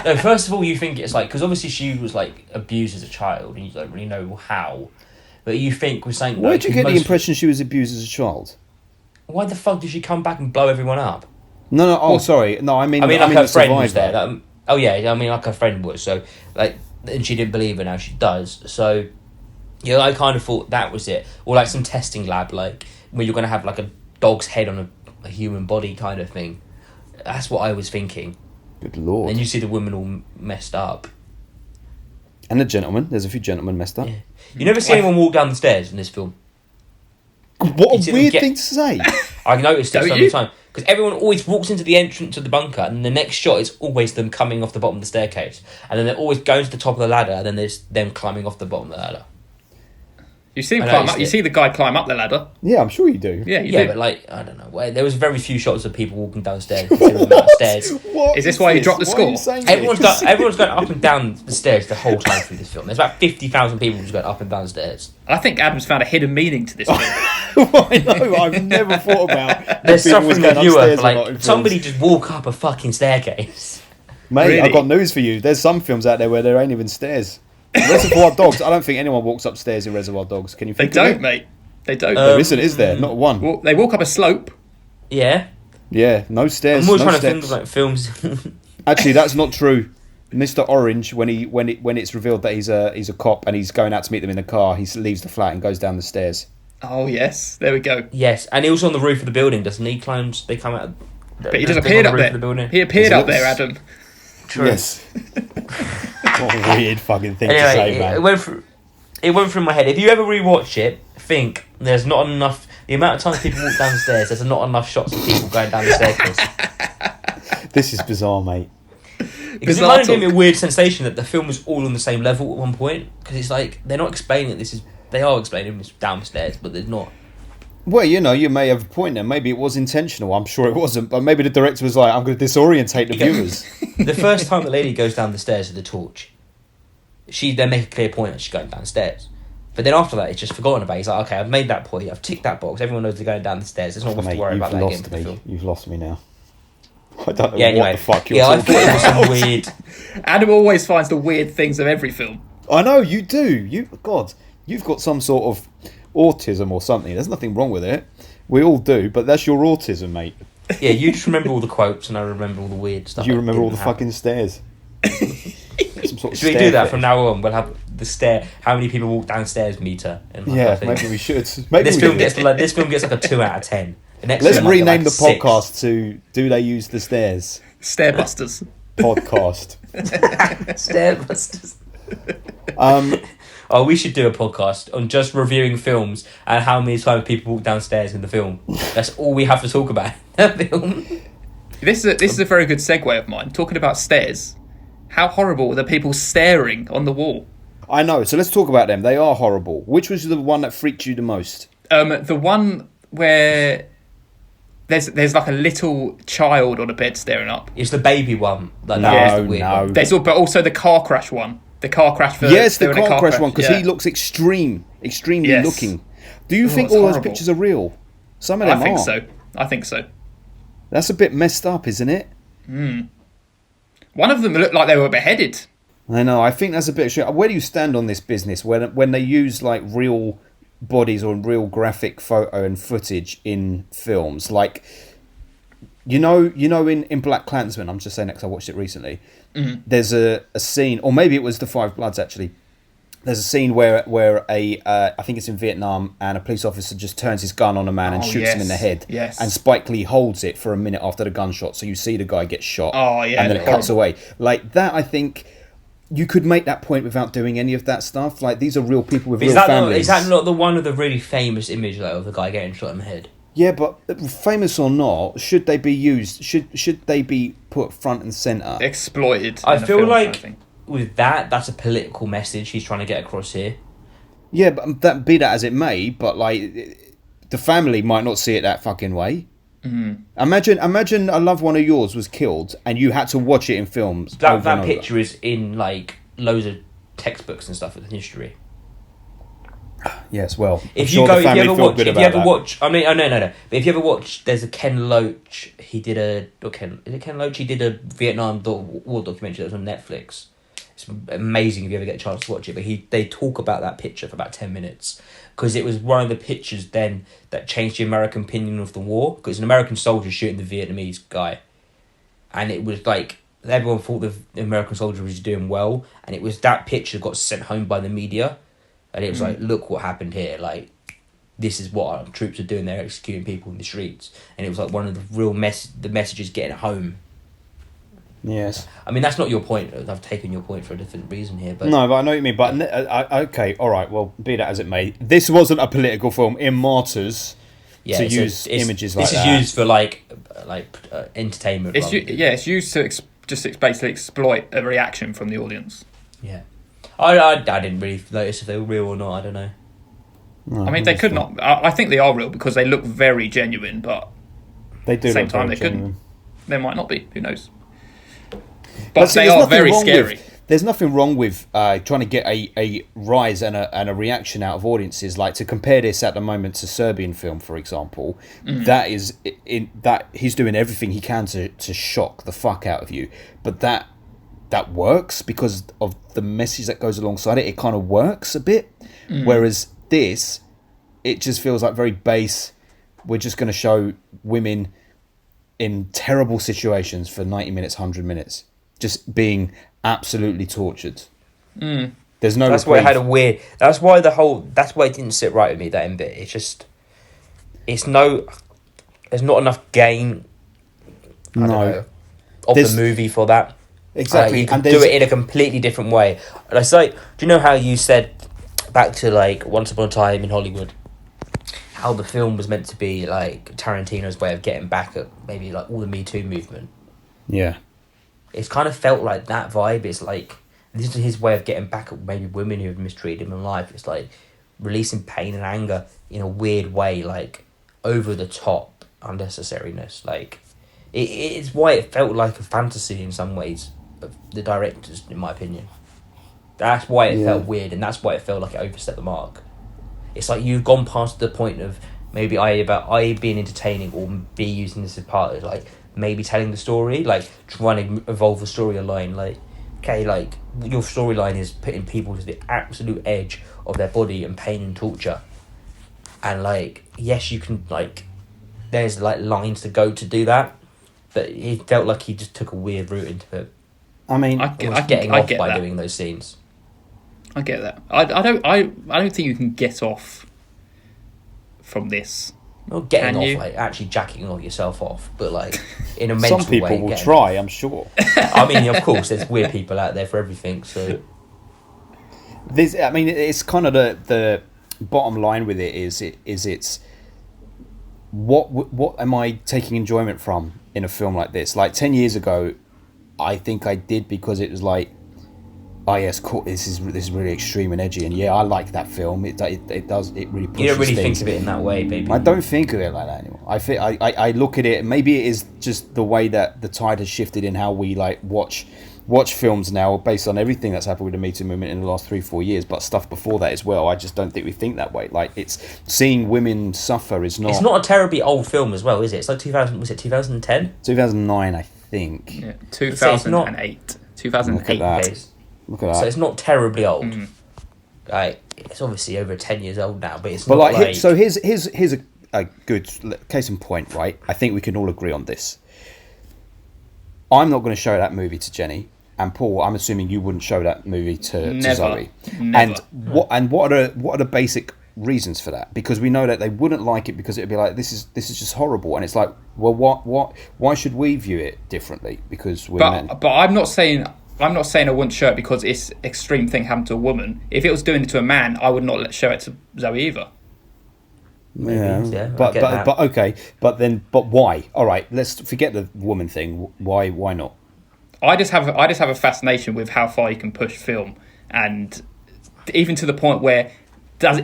No, first of all, you think it's like, because obviously she was like abused as a child, and you don't really know how. But you think with saying, Where did you get the impression she was abused as a child? Why the fuck did she come back and blow everyone up? No. Oh, sorry. No, I mean like the her friend was survivor. there. Oh yeah, I mean like her friend was. So like, and she didn't believe her. Now she does. So yeah, I kind of thought that was it, or like some testing lab, like where you're gonna have like a dog's head on a human body kind of thing. That's what I was thinking. Good lord. And you see the woman all messed up. And the gentleman. There's a few gentlemen messed up. Yeah. You never see anyone walk down the stairs in this film. What a weird thing to say. I noticed it so Don't many you? times. Because everyone always walks into the entrance of the bunker, and the next shot is always them coming off the bottom of the staircase. And then they're always going to the top of the ladder, and then there's them climbing off the bottom of the ladder. You see him I climb noticed up. You it. see the guy climb up the ladder. Yeah, I'm sure you do. Yeah, you Yeah, do. but like, I don't know. Well, there was very few shots of people walking downstairs. Considering the amount of stairs. What Is this why you dropped the Why are you score? saying Everyone's this? going up and down the stairs the whole time through this film. There's about 50,000 people just going up and down the stairs. I think Adam's found a hidden meaning to this film. I know. I've never thought about. There's if people was suffering the going viewer upstairs for or not in like films. somebody just walk up a fucking staircase. Mate, Really? I've got news for you. There's some films out there where there ain't even stairs. Reservoir Dogs. I don't think anyone walks upstairs in Reservoir Dogs. Can you They think don't, of it? mate. They don't. There isn't, is there? Not one. Well, they walk up a slope. Yeah, Yeah, no stairs. I'm always no trying to think steps. of like films. Actually, that's not true. Mr. Orange, when it's revealed that he's a cop and he's going out to meet them in the car, he leaves the flat and goes down the stairs. Oh yes, there we go. Yes, and he was on the roof of the building, doesn't he? Climbs. They come out. But he just appeared up there. He appeared up there, Adam. True. Yes. What a weird fucking thing to say, Anyway, man. it went through my head. If you ever rewatch it, think there's not enough. The amount of times people walk down the stairs, there's not enough shots of people going down the staircase. This is bizarre, mate. Because it Bizarre kind of gave me talk. a weird sensation that the film was all on the same level at one point. Because it's like they're not explaining that this is. They are explaining this downstairs, but they're not. Well, you may have a point there. Maybe it was intentional. I'm sure it wasn't. But maybe the director was like, I'm going to disorientate the viewers. The first time the lady goes down the stairs with the torch, they make a clear point that she's going downstairs. But then after that, it's just forgotten about. He's like, okay, I've made that point. I've ticked that box. Everyone knows they're going down the stairs. There's not much to worry about that again. For the film. You've lost me now. I don't know Yeah, anyway. what the fuck you're Yeah, I talking thought it was about. some weird. Adam always finds the weird things of every film. I know, you do. God, you've got some sort of autism or something. There's nothing wrong with it. We all do, but that's your autism, mate. Yeah, you just remember all the quotes, and I remember all the weird stuff. You that remember all the didn't happen. fucking stairs. Some sort of Should we stair do that fetish. from now on? We'll have the stair. How many people walk downstairs meter? And like Yeah, that thing. maybe we should. Maybe This we film should. gets like a 2 out of 10. The next Let's film might get rename like the a 6. podcast to "Do They Use the Stairs?" Stairbusters. Podcast. Stairbusters. Um, Oh, we should do a podcast on just reviewing films and how many times people walk downstairs in the film. That's all we have to talk about in the film. This is a very good segue of mine. Talking about stairs. How horrible are the people staring on the wall? I know. So let's talk about them. They are horrible. Which was the one that freaked you the most? The one where there's like a little child on a bed staring up. It's the baby one. Like, No, that was the weird no. one. But also the car crash one. The car crash for Yes, the doing a car crash one, because yeah. he looks extremely Yes. looking. Do you think it's all those horrible. pictures are real? Some of them I think so. That's a bit messed up, isn't it? One of them looked like they were beheaded. I know. I think that's a bit. Where do you stand on this business when they use like real bodies or real graphic photo and footage in films? Like, you know, in Black Klansman. I'm just saying that because I watched it recently. There's a scene, or maybe it was The Five Bloods actually. There's a scene where I think it's in Vietnam, and a police officer just turns his gun on a man and Oh, shoots him in the yes, head. yes. And Spike Lee holds it for a minute after the gunshot, so you see the guy get shot. Oh, yeah, and then it cuts horrible. away. Like that, I think you could make that point without doing any of that stuff. Like these are real people with real families. Is that not the one of the really famous image like, of the guy getting shot in the head? Yeah, but famous or not, should they be used? Should they be put front and center? Exploited. I in the feel film, like I think. with that's a political message he's trying to get across here. Yeah, but that be that as it may, but like the family might not see it that fucking way. Imagine a loved one of yours was killed and you had to watch it in films. over That and over. picture is in like loads of textbooks and stuff in history. Yes, well, I'm If sure you go, the if you family ever feel watch, good if you about ever that. watch, I mean, oh no. But if you ever watch, there's a Ken Loach. He did a Ken Loach? He did a Vietnam War documentary that was on Netflix. It's amazing if you ever get a chance to watch it. But they talk about that picture for about 10 minutes because it was one of the pictures then that changed the American opinion of the war. Because an American soldier shooting the Vietnamese guy, and it was like everyone thought the American soldier was doing well, and it was that picture got sent home by the media. And it was like, look what happened here. Like, this is what our troops are doing. They're executing people in the streets. And it was like one of the real the messages getting home. Yes. I mean, that's not your point. I've taken your point for a different reason here. But No, but I know what you mean. But okay, all right. Well, be that as it may, this wasn't a political film. In Martyrs, yeah, to use images like this that. is used for like entertainment. It's used to basically exploit a reaction from the audience. Yeah. I didn't really notice if they were real or not. I don't know. No, I mean, they could not. I think they are real because they look very genuine, but they do. at the same look time, very they couldn't. genuine. They might not be. Who knows? But see, they there's are nothing very wrong scary. There's nothing wrong with trying to get a rise and a reaction out of audiences. Like, to compare this at the moment to Serbian film, for example, that is in that he's doing everything he can to shock the fuck out of you. But that works because of the message that goes alongside it. It kind of works a bit. Whereas this, it just feels like very base. We're just going to show women in terrible situations for 90 minutes, 100 minutes, just being absolutely tortured. There's no. That's why it had a weird. That's why it didn't sit right with me. That end bit. It's just. There's not enough gain. I don't know, of the movie for that. Exactly, you can do it in a completely different way. And it's like, do you know how you said back to like Once Upon a Time in Hollywood, how the film was meant to be like Tarantino's way of getting back at maybe like all the Me Too movement? Yeah. It's kind of felt like that vibe. It's like this is his way of getting back at maybe women who have mistreated him in life. It's like releasing pain and anger in a weird way, like over the top unnecessariness. Like it's why it felt like a fantasy in some ways of the directors, in my opinion. That's why it felt weird, and that's why it felt like it overstepped the mark. It's like you've gone past the point of maybe I being entertaining or B using this as part of like maybe telling the story, like trying to evolve the storyline. Like, okay, like your storyline is putting people to the absolute edge of their body and pain and torture, and like yes, you can like there's like lines to go to do that, but it felt like he just took a weird route into it. I mean, I getting off get by that. doing those scenes. I get that. I don't think you can get off from this. Not getting Can off, you? like actually jacking off yourself off, but like in a mental way. some people will getting try, off. I'm sure. I mean, of course, there's weird people out there for everything. So This, I mean, it's kind of the bottom line with it is it's what am I taking enjoyment from in a film like this? Like 10 years ago, I think I did because it was like, oh yes, cool. This is really extreme and edgy, and yeah, I like that film. It really pushes you don't really things. think of it in that way, baby. I don't think of it like that anymore. I look at it. Maybe it is just the way that the tide has shifted in how we like watch films now, based on everything that's happened with the Me Too movement in the last 3-4 years, but stuff before that as well. I just don't think we think that way. Like, it's seeing women suffer is not. It's not a terribly old film as well, is it? It's like 2000. Was it 2010? 2009, I think. Yeah, 2008. 2008. Days. Look at that. So it's not terribly old. Like it's obviously over 10 years old now, but it's But not like, so here's a good case in point, right? I think we can all agree on this. I'm not going to show that movie to Jenny, and Paul, I'm assuming you wouldn't show that movie to Zoe. Never. And what are the basic reasons for that? Because we know that they wouldn't like it because it'd be like, this is just horrible, and it's like, well, why should we view it differently? Because we're men. But I'm not saying I wouldn't show it because it's extreme thing happened to a woman. If it was doing it to a man, I would not show it to Zoe either. Yeah, but okay, but why? All right, let's forget the woman thing. Why not? I just have a fascination with how far you can push film, and even to the point where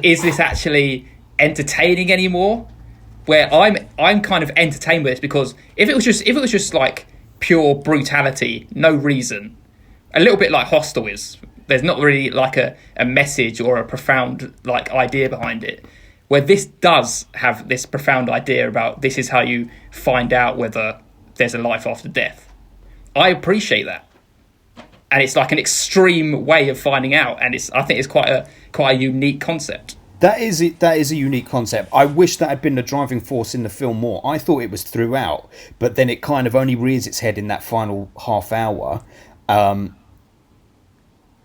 is this actually entertaining anymore? Where I'm kind of entertained with this, because if it was just like pure brutality, no reason, a little bit like Hostel is. There's not really like a message or a profound like idea behind it. Where this does have this profound idea about this is how you find out whether there's a life after death. I appreciate that, and it's like an extreme way of finding out, and I think it's quite a unique concept. That is a unique concept. I wish that had been the driving force in the film more. I thought it was throughout, but then it kind of only rears its head in that final half hour, and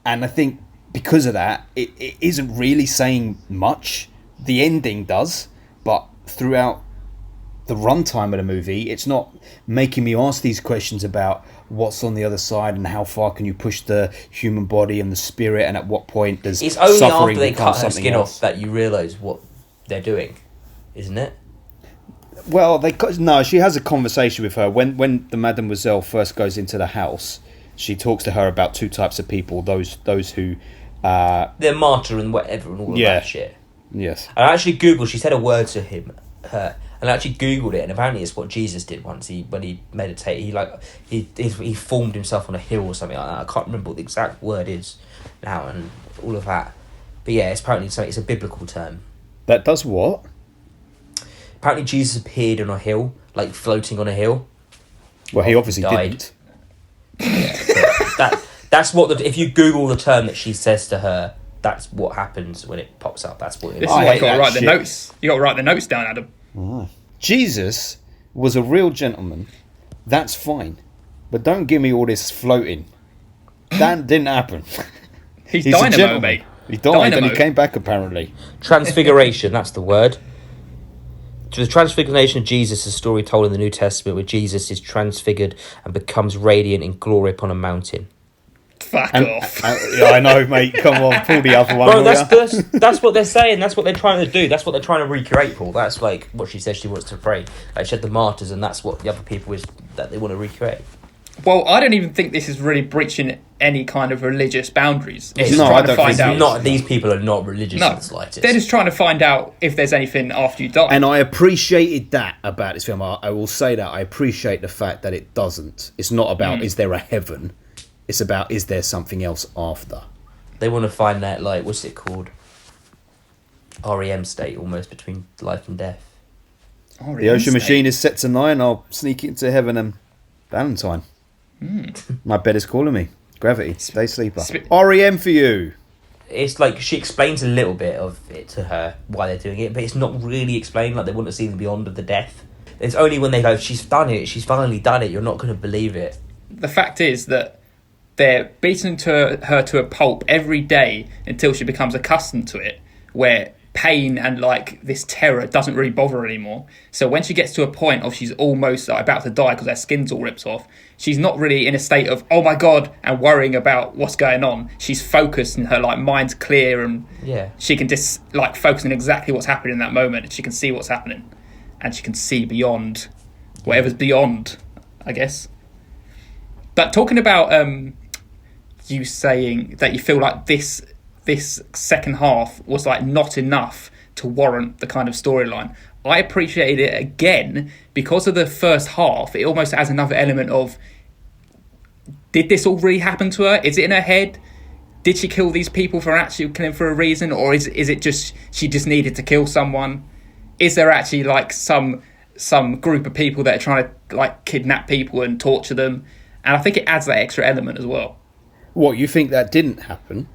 I think because of that, it isn't really saying much. The ending does, but throughout the runtime of the movie, it's not making me ask these questions about what's on the other side and how far can you push the human body and the spirit, and at what point does it's only suffering after they become cut her something skin else? off that you realise what they're doing, isn't it? Well, no, she has a conversation with her when the Mademoiselle first goes into the house. She talks to her about two types of people: those who they're martyr and whatever and all of that shit. Yes. And I actually googled. She said a word to her, and I actually googled it, and apparently it's what Jesus did once. When he meditated, he formed himself on a hill or something like that. I can't remember what the exact word is now, and all of that. But yeah, it's apparently something. It's a biblical term. That does what? Apparently, Jesus appeared on a hill, like floating on a hill. Well, he obviously died. didn't. Yeah, that's what if you Google the term that she says to her. That's what happens when it pops up. That's what it This is. is why you got to write shit. the notes. You got to write the notes down, Adam. Jesus was a real gentleman. That's fine, but don't give me all this floating. That didn't happen. He's a dynamo, gentleman. mate. He died Dynamo. and he came back apparently. Transfiguration, that's the word. To the transfiguration of Jesus, a story told in the New Testament where Jesus is transfigured and becomes radiant in glory upon a mountain. Fuck off. Yeah, I know, mate. Come on, pull the other one. Bro, will that's what they're saying. That's what they're trying to do. That's what they're trying to recreate, Paul. That's like what she says she wants to pray. Like she had the martyrs, and that's what the other people is that they want to recreate. Well, I don't even think this is really breaching any kind of religious boundaries. It's just No, I trying to don't find think out. Not these people are not religious in No, the slightest. they're just trying to find out if there's anything after you die. And I appreciated that about this film. I will say that I appreciate the fact that it doesn't. It's not about is there a heaven. It's about is there something else after. They want to find that, like, what's it called? REM state, almost, between life and death. The ocean machine is set to 9. I'll sneak into heaven and Valentine. My bed is calling me. Gravity. Stay sleeper. REM for you. It's like she explains a little bit of it to her, why they're doing it, but it's not really explained. Like, they want to see the beyond of the death. It's only when they go, she's done it, she's finally done it, you're not going to believe it. The fact is that they're beating her to a pulp every day until she becomes accustomed to it, where pain and like this terror doesn't really bother her anymore. So when she gets to a point of she's almost about to die because her skin's all ripped off, she's not really in a state of oh my god and worrying about what's going on. She's focused and her like mind's clear, and she can just like focus on exactly what's happening in that moment, and she can see what's happening, and she can see beyond whatever's beyond, I guess. But talking about you saying that you feel like this second half was like not enough to warrant the kind of storyline, I appreciated it again because of the first half. It almost has another element of, did this all really happen to her? Is it in her head? Did she kill these people for actually killing for a reason, or is it just she just needed to kill someone? Is there actually like some group of people that are trying to like kidnap people and torture them? And I think it adds that extra element as well. What, you think that didn't happen?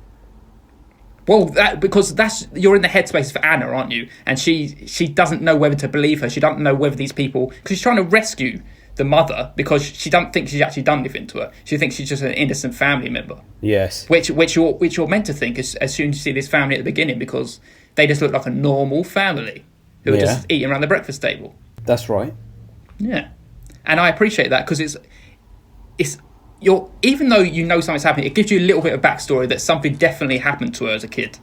Well, because you're in the headspace for Anna, aren't you? And she doesn't know whether to believe her. She doesn't know whether these people, because she's trying to rescue the mother because she doesn't think she's actually done anything to her. She thinks she's just an innocent family member. Yes. Which you're meant to think as soon as you see this family at the beginning, because they just look like a normal family who are just eating around the breakfast table. That's right. Yeah, and I appreciate that because it's even though you know something's happening, it gives you a little bit of backstory that something definitely happened to her as a kid.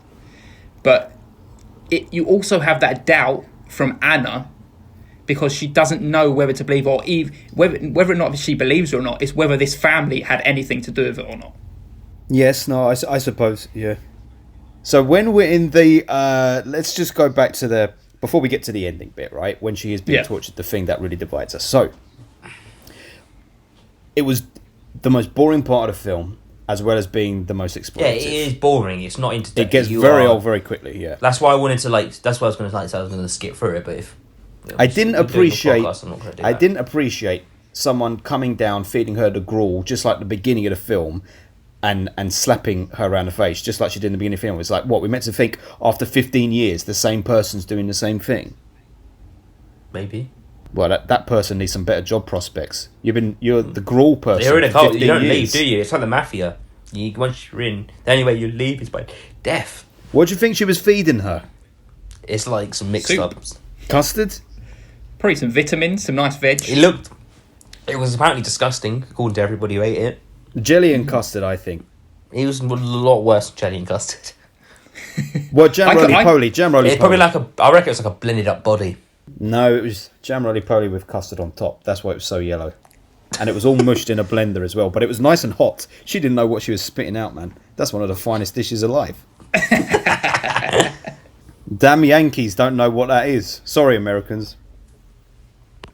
But you also have that doubt from Anna because she doesn't know whether to believe or whether or not she believes or not. It's whether this family had anything to do with it or not. Yes, no, I suppose, yeah. So when we're in the... let's just go back to before we get to the ending bit, right? When she is being tortured, the thing that really divides us. So, it was the most boring part of the film. as well as being the most exploitative. Yeah, it is boring. It's not entertaining. It gets very old very quickly. Yeah, that's why I wanted to like. That's why I was going to say I was going to skip through it, but if I didn't appreciate, podcast, I'm not gonna do I that. didn't appreciate someone coming down, feeding her the gruel, just like the beginning of the film, and slapping her around the face, just like she did in the beginning of the film. It's like, what, we're meant to think after 15 years the same person's doing the same thing? Maybe. Well, that person needs some better job prospects. You're the gruel person. You're in a for cult. 15 You don't years. leave, do you? It's like the mafia. Once you're in, the only way you leave is by death. What do you think she was feeding her? It's like some mixed Soup. ups. Custard? Probably some vitamins, some nice veg. It was apparently disgusting, according to everybody who ate it. Jelly and custard, I think. It was a lot worse than jelly and custard. Well, jam roly-poly. Jam roly-poly. It's probably like I reckon it's like a blended up body. No, it was jam roly-poly with custard on top. That's why it was so yellow. And it was all mushed in a blender as well. But it was nice and hot. She didn't know what she was spitting out, man. That's one of the finest dishes alive. Damn Yankees don't know what that is. Sorry, Americans.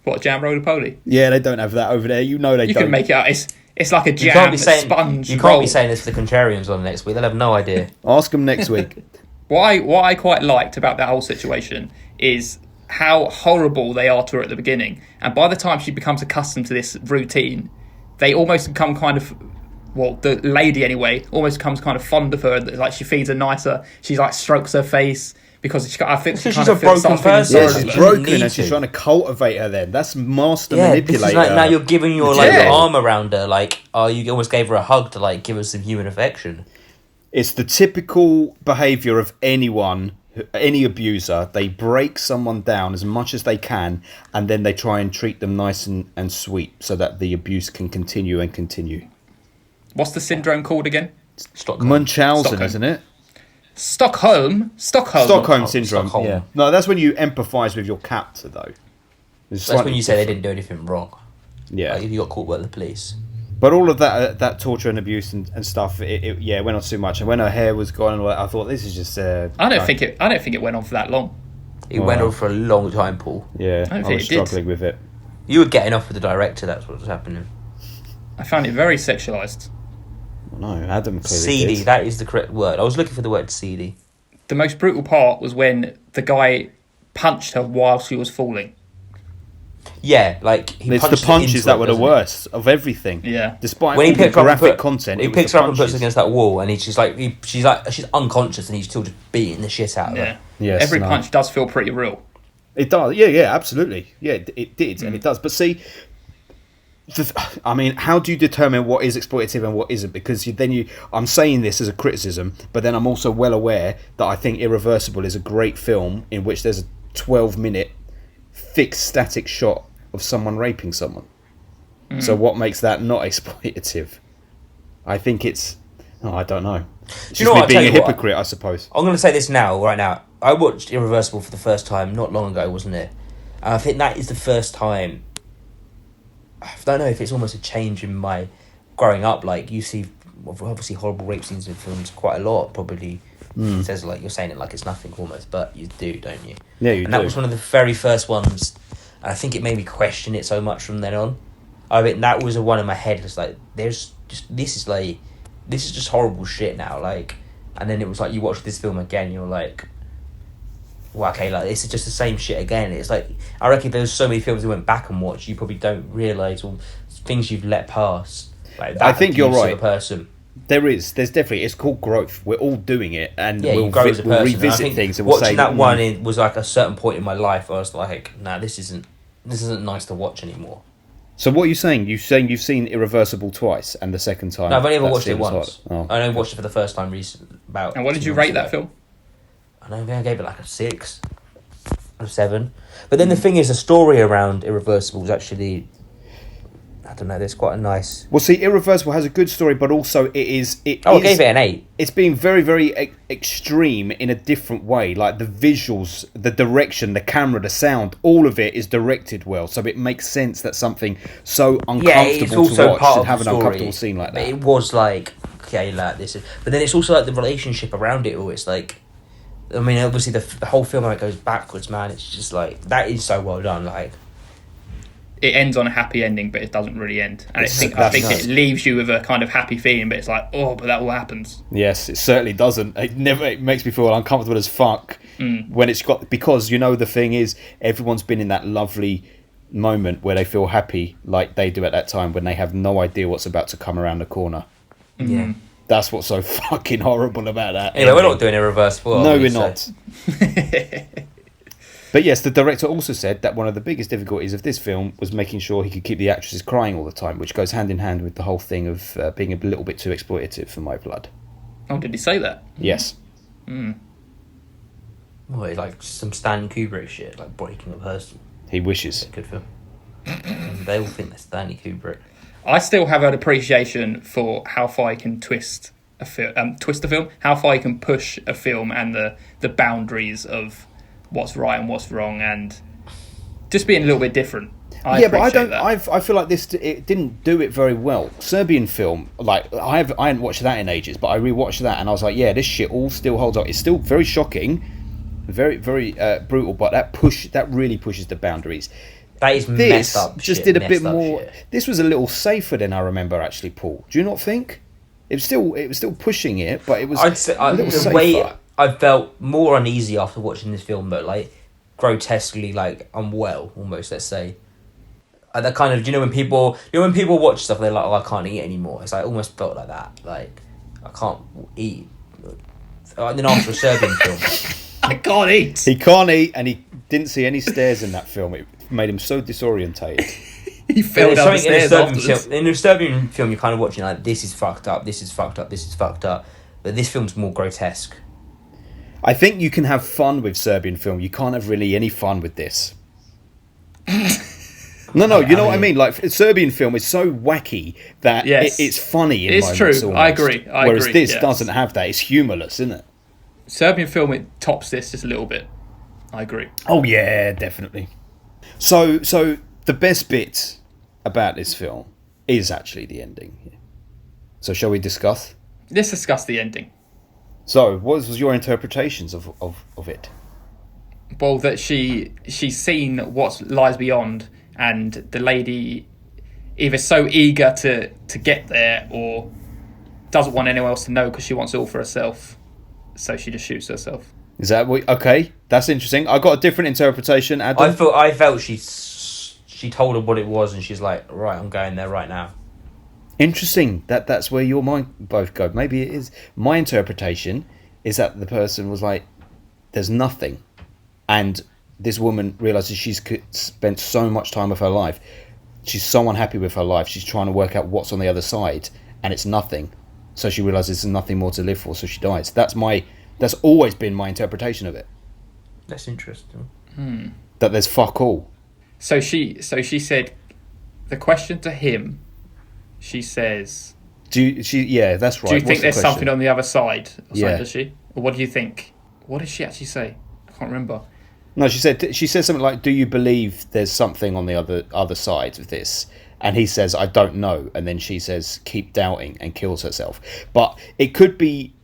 What, jam roly-poly? Yeah, they don't have that over there. You know they You don't. can make it out. It's like a You jam, can't be saying sponge you roll. can't be saying this for the contrarians on next week. They'll have no idea. Ask them next week. What I quite liked about that whole situation is how horrible they are to her at the beginning. And by the time she becomes accustomed to this routine, they almost become kind of, well, the lady anyway, almost becomes kind of fond of her. Like, she feeds her nicer. She, like, strokes her face. Because I think she Because kind she's of a broken person. Yeah, Sorry, she's you broken need and she's to. trying to cultivate her then. That's master Yeah, manipulator. because now you're giving your like Yeah. your arm around her, like you almost gave her a hug to like give her some human affection. It's the typical behaviour of anyone, any abuser. They break someone down as much as they can, and then they try and treat them nice and sweet so that the abuse can continue and continue. What's the syndrome called again? Stockholm. Munchausen, Stockholm. isn't it? Stockholm Stockholm syndrome. Stockholm. Yeah. No, that's when you empathise with your captor, though. It's That's when slightly you say they different. didn't do anything wrong. Yeah. Like if you got caught by the police. But all of that torture and abuse and stuff, it went on too much. And when her hair was gone, and all that, I thought this is just. I don't think it went on for that long. It went on for a long time, Paul. Yeah, I don't I think was it did. struggling with it. You were getting off with the director. That's what was happening. I found it very sexualised. No, Adam clearly Seedy. did. That is the correct word. I was looking for the word seedy. The most brutal part was when the guy punched her while she was falling. Yeah, like It's the punched her punches into that it, were the doesn't he? worst of everything. Yeah. Despite When he all the picked her up and graphic put, content, he it was picks the her up and puts punches. her against that wall, and she's unconscious, and he's still just beating the shit out of Yeah. her. Yes, Every no. punch does feel pretty real. It does. Yeah, absolutely. Yeah, it did, and it does. But see, I mean, how do you determine what is exploitative and what isn't? Because I'm saying this as a criticism, but then I'm also well aware that I think Irreversible is a great film in which there's a 12-minute fixed static shot of someone raping someone. So what makes that not exploitative? I think it's... I don't know. It's you know just me what? I'll being tell a you what. hypocrite, I suppose. I'm going to say this right now. I watched Irreversible for the first time not long ago, wasn't it? And I think that is the first time. I don't know if it's almost a change in my growing up. Like, you see, obviously, horrible rape scenes in films quite a lot. Probably says like you're saying it like it's nothing almost, but you do, don't you? Yeah, you and do. that was one of the very first ones. And I think it made me question it so much from then on. I mean, that was a one in my head. It's like this is just horrible shit now. Like, and then it was like you watch this film again, you're like, well, okay, like this is just the same shit again. It's like I reckon there's so many films you went back and watched, you probably don't realise all things you've let pass. Like that I think you're abuse of right. a person. There's definitely, it's called growth. We're all doing it, and Yeah, we'll, you grow as a person. we'll And I revisit think things and we'll watching say that one was like a certain point in my life where I was like, nah, this isn't nice to watch anymore. So what are you saying? You're saying you've seen Irreversible twice, and the second time... No, I've only ever that watched it scene was once. hard. Oh. I only watched it for the first time recently. And what did you rate that film? I think I gave it like a 6 or 7. But then the thing is, the story around Irreversible is actually, I don't know, there's quite a nice... Well, see, Irreversible has a good story, but also I gave it an 8. It's being very, very extreme in a different way. Like the visuals, the direction, the camera, the sound, all of it is directed well. So it makes sense that something so uncomfortable to watch should have an uncomfortable scene like But that. it was like, okay, like this is... But then it's also like the relationship around it all. It's like... I mean, obviously the whole film, how it goes backwards, man. It's just like... That is so well done, like... it ends on a happy ending, but it doesn't really end. And I think nice. it leaves you with a kind of happy feeling, but it's like, oh, but that all happens. Yes, it certainly doesn't. It makes me feel uncomfortable as fuck when it's got, because the thing is, everyone's been in that lovely moment where they feel happy like they do at that time when they have no idea what's about to come around the corner. Yeah. That's what's so fucking horrible about that. Anyway, we're not doing a reverse spoiler. No, we're not. But yes, the director also said that one of the biggest difficulties of this film was making sure he could keep the actresses crying all the time, which goes hand in hand with the whole thing of being a little bit too exploitative for my blood. Oh, did he say that? Yes. Well, it's like some Stanley Kubrick shit, like breaking a person. He wishes. Good film. They all think they're Stanley Kubrick. I still have an appreciation for how far you can twist a film, how far you can push a film and the boundaries of what's right and what's wrong, and just being a little bit different. But I don't. I feel like it didn't do it very well. Serbian film, like I hadn't watched that in ages, but I rewatched that and I was like, yeah, this shit all still holds up. It's still very shocking, very very brutal, but that really pushes the boundaries. That is messed up. Just did a bit more. This was a little safer than I remember, actually, Paul. Do you not think? It was still pushing it, but it was a little safer. The way I felt more uneasy after watching this film, but like grotesquely like unwell, almost. Let's say. That kind of, when people watch stuff, they're like, oh, I can't eat anymore. It's like, I almost felt like that. Like, I can't eat. And then after a Serbian film. I can't eat. He can't eat, and he didn't see any stairs in that film. It made him so disorientated. He fell down the stairs afterwards. In a Serbian film, you're kind of watching like, this is fucked up, this is fucked up, this is fucked up. But this film's more grotesque. I think you can have fun with Serbian film. You can't have really any fun with this. No, you know what I mean? Like, Serbian film is so wacky that it's funny in moments. It's true. Almost. I agree. Whereas this doesn't have that. It's humourless, isn't it? Serbian film, it tops this just a little bit. I agree. Oh, yeah, definitely. So the best bit about this film is actually the ending. So shall we discuss? Let's discuss the ending. So, what was your interpretations of it? Well, that she's seen what lies beyond, and the lady either so eager to get there or doesn't want anyone else to know because she wants it all for herself. So she just shoots herself. Is that what? Okay, that's interesting. I got a different interpretation. Adam? I felt she told her what it was, and she's like, right, I'm going there right now. Interesting. That's where your mind both go. Maybe it is. My interpretation is that the person was like, there's nothing, and this woman realizes she's spent so much time of her life. She's so unhappy with her life. She's trying to work out what's on the other side, and it's nothing. So she realizes there's nothing more to live for, so she dies. That's always been my interpretation of it. That's interesting. That there's fuck all. So she said the question to him. She says, yeah, that's right. Do you think there's something on the other side? Or yeah. Does she? Or what do you think? What did she actually say? I can't remember. No, she said something like, do you believe there's something on the other side of this? And he says, I don't know. And then she says, keep doubting, and kills herself. But it could be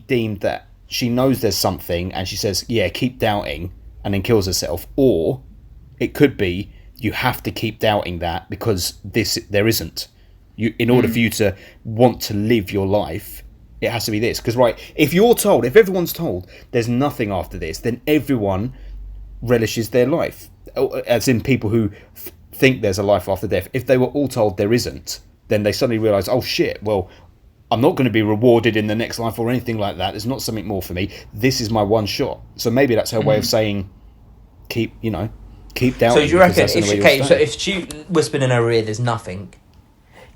deemed that she knows there's something and she says, yeah, keep doubting, and then kills herself. Or it could be, you have to keep doubting that because there isn't. In order for you to want to live your life, it has to be this. Because, right, if everyone's told there's nothing after this, then everyone relishes their life. As in people who think there's a life after death. If they were all told there isn't, then they suddenly realise, oh shit, well, I'm not going to be rewarded in the next life or anything like that. There's not something more for me. This is my one shot. So maybe that's her way of saying, keep doubting. So do you reckon if she whispered in her ear, there's nothing,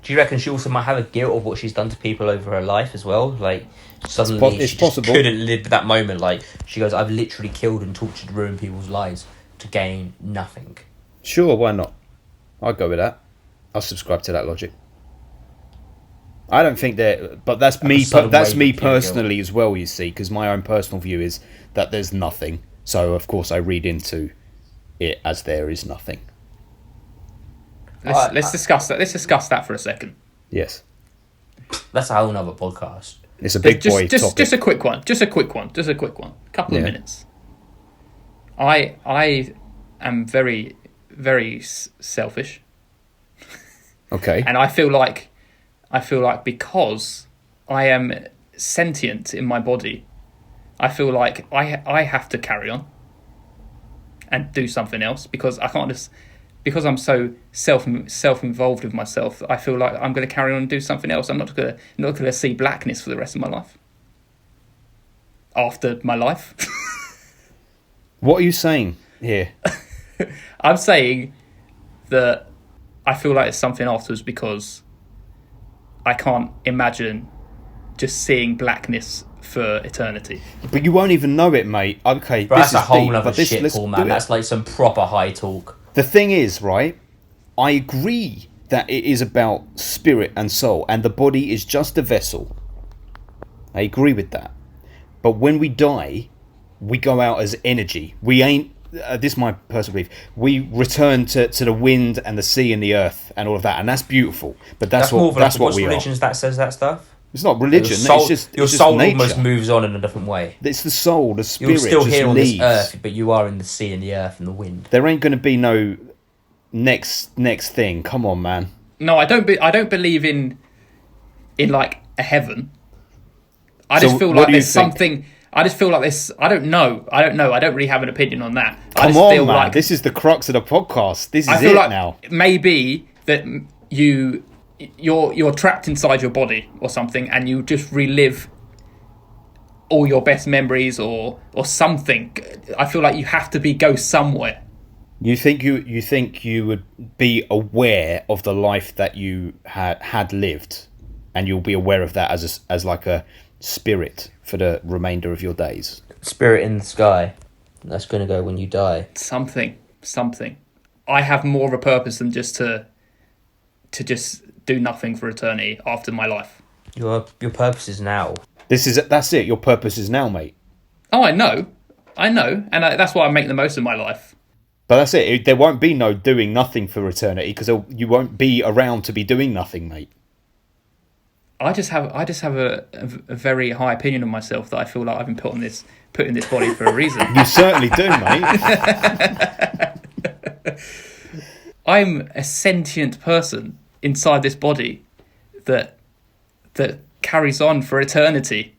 do you reckon she also might have a guilt of what she's done to people over her life as well? Like, suddenly it's she possible. just couldn't live that moment. Like, she goes, I've literally killed and tortured, ruined people's lives to gain nothing. Sure, why not? I'll go with that. I'll subscribe to that logic. I don't think that, but that's me. That's me personally as well. You see, because my own personal view is that there's nothing. So of course I read into it as there is nothing. Let's discuss that. Let's discuss that for a second. Yes, that's a whole nother podcast. It's a big boy topic. Just a quick one. Couple of minutes. I am very, very selfish. Okay. And I feel like because I am sentient in my body, I feel like I have to carry on and do something else because I can't just, because I'm so self-involved with myself. I feel like I'm going to carry on and do something else. I'm not going to see blackness for the rest of my life. After my life. What are you saying here? I'm saying that I feel like it's something afterwards because I can't imagine just seeing blackness for eternity. But you won't even know it, mate. Okay, Bro, this that's is a whole deep, other but this, shit, let's Paul, do man. it. That's like some proper high talk. The thing is, right, I agree that it is about spirit and soul, and the body is just a vessel. I agree with that. But when we die, we go out as energy. We ain't, this is my personal belief, we return to the wind and the sea and the earth and all of that, and that's beautiful. But that's more what, of that's like, what we religions are. that says that stuff? It's not religion, Your it's soul just almost nature. moves on in a different way. It's the soul, the spirit You're still just here on leaves. this earth, but you are in the sea and the earth and the wind. There ain't going to be no next thing. Come on, man. No, I don't believe in like a heaven. I So just feel what like do you there's think? something. I just feel like this. I don't know. I don't really have an opinion on that. I Come just on, feel man. like This is the crux of the podcast. This I is feel it like now. maybe that you're trapped inside your body or something, and you just relive all your best memories or something. I feel like you have to go somewhere. You think you would be aware of the life that you had lived, and you'll be aware of that as like a spirit for the remainder of your days. Spirit in the sky. That's going to go when you die. Something. I have more of a purpose than just to just do nothing for eternity after my life. Your purpose is now. That's it. Your purpose is now, mate. Oh, I know, and that's why I make the most of my life. But that's it. There won't be no doing nothing for eternity because you won't be around to be doing nothing, mate. I just have a very high opinion of myself that I feel like I've been put in this body for a reason. You certainly do, mate. I'm a sentient person inside this body that carries on for eternity.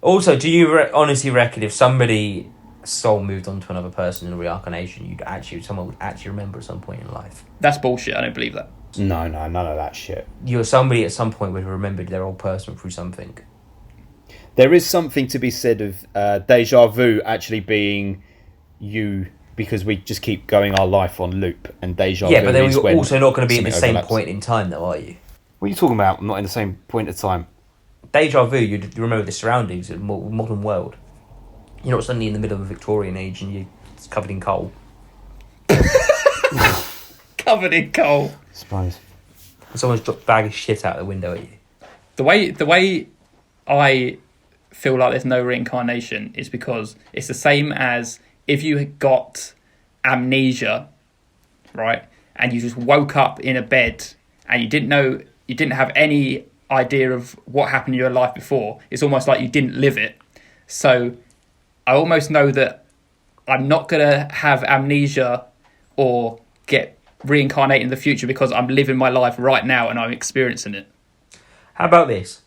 Also, do you honestly reckon if somebody's soul moved on to another person in a reincarnation, someone would actually remember at some point in life? That's bullshit. I don't believe that. No, none of that shit. Somebody at some point would have remembered their old person through something. There is something to be said of deja vu actually being you, because we just keep going our life on loop, and deja vu. Yeah, but then is you're when also not going to be at the something same overlaps. point in time, though, are you? What are you talking about? Not in the same point of time. Deja vu, you remember the surroundings of the modern world. You're not suddenly in the middle of a Victorian age and it's covered in coal. Covered in coal. I suppose. And someone's dropped a bag of shit out the window at you. The way I feel like there's no reincarnation is because it's the same as if you had got amnesia, right? And you just woke up in a bed and you didn't have any idea of what happened in your life before. It's almost like you didn't live it. So I almost know that I'm not going to have amnesia or get reincarnated in the future because I'm living my life right now and I'm experiencing it. How about this?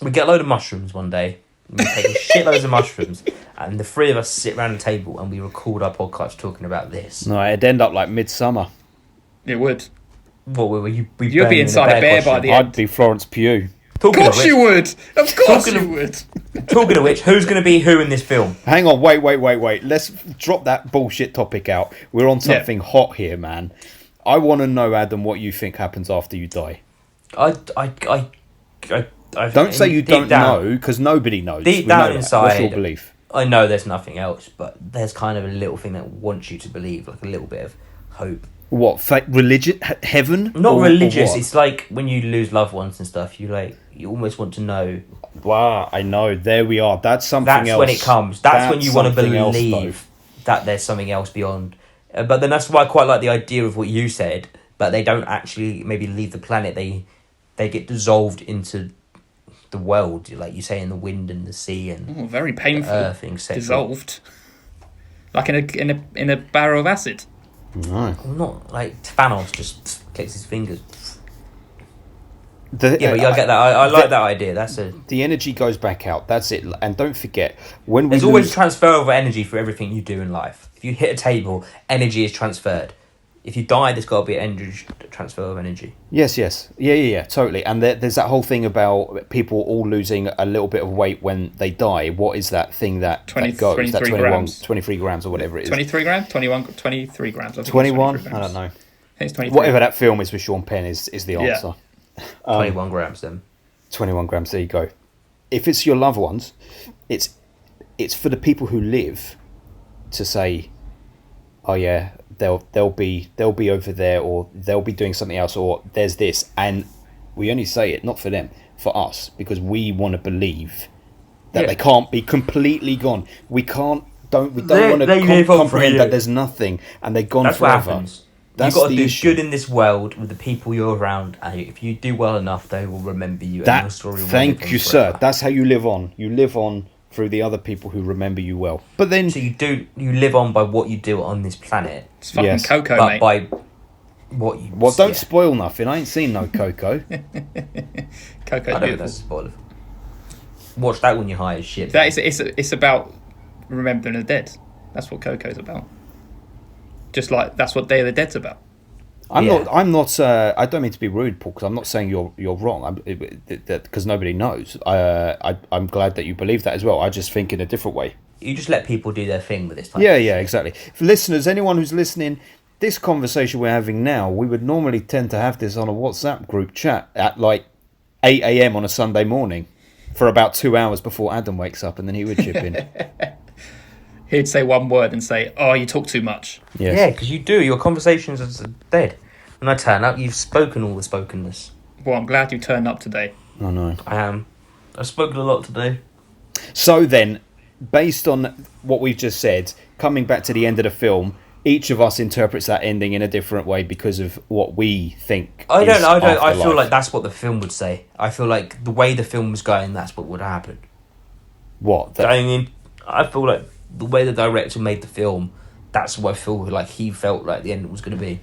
We get a load of mushrooms one day. We take shitloads of mushrooms, and the three of us sit around the table and we record our podcast talking about this. No, it'd end up like Midsummer. It would. What were you? You'd be inside a bear by the end. I'd be Florence Pugh. Of course you would. Of course you would. Talking of which, who's going to be who in this film? Hang on, wait. Let's drop that bullshit topic out. We're on something hot here, man. I want to know, Adam, what you think happens after you die. Don't say you don't know, because nobody knows. Deep down inside, what's your belief? I know there's nothing else, but there's kind of a little thing that wants you to believe, like a little bit of hope. What, religion, heaven? Not religious. Or what? It's like when you lose loved ones and stuff. You almost want to know. Wow, I know. There we are. That's something That's else. when it comes. That's when you want to something else, believe that there's something else beyond. But then that's why I quite like the idea of what you said. But they don't actually maybe leave the planet. They get dissolved into the world, like you say, in the wind and the sea and very painful. earth, etc. Dissolved, like in a barrel of acid. No. Well, not like Thanos just clicks his fingers. The, Yeah, but I get that. I like that idea. That's a. The energy goes back out. That's it. And don't forget, when we There's always lose... transfer of energy for everything you do in life. If you hit a table, energy is transferred. If you die, there's got to be an energy transfer of energy. Yes. Yeah, totally. And there's that whole thing about people all losing a little bit of weight when they die. What is that thing that 20, that goes? 23 that grams. 23 grams or whatever it is. 23 grams? 23 grams. I think 21? it's 23 I grams. don't know. I think it's 23. Whatever that film is with Sean Penn is the answer. 21 grams then. 21 grams, there you go. If it's your loved ones, it's for the people who live to say, oh yeah, they'll be over there, or they'll be doing something else, or there's this, and we only say it not for them, for us, because we want to believe that they can't be completely gone. We don't want to comprehend that there's nothing and they're gone That's forever. what happens. That's You've got to the do issue. good in this world with the people you're around, and if you do well enough, they will remember you. And your story will Thank live you, on sir. forever. That's how you live on. You live on through the other people who remember you well. But then, So you live on by what you do on this planet, It's fucking Yes. Coco, but mate. by what you. well, don't yeah. spoil nothing. I ain't seen no Coco. Coco's I don't know. beautiful. That's a spoiler. Watch that when you're high as shit. That is, it's about remembering the dead. That's what Coco's about. Just like that's what Day of the Dead's about. I'm Yeah. not. I don't mean to be rude, Paul, because I'm not saying you're wrong. Because nobody knows. I'm glad that you believe that as well. I just think in a different way. You just let people do their thing with this type. Yeah, exactly. For listeners, anyone who's listening, this conversation we're having now, we would normally tend to have this on a WhatsApp group chat at like 8 a.m. on a Sunday morning for about 2 hours before Adam wakes up, and then he would chip in. He'd say one word and say, "Oh, you talk too much." Yes. Yeah, because you do. Your conversations are dead. When I turn up, you've spoken all the spokenness. Well, I'm glad you turned up today. I know. I am. I've spoken a lot today. So then, based on what we've just said, coming back to the end of the film, each of us interprets that ending in a different way because of what we think. I don't know. I feel afterlife. like that's what the film would say. I feel like the way the film was going, that's what would happen. What? Going in, I feel like the way the director made the film, that's what I feel like he felt like the end was going to be.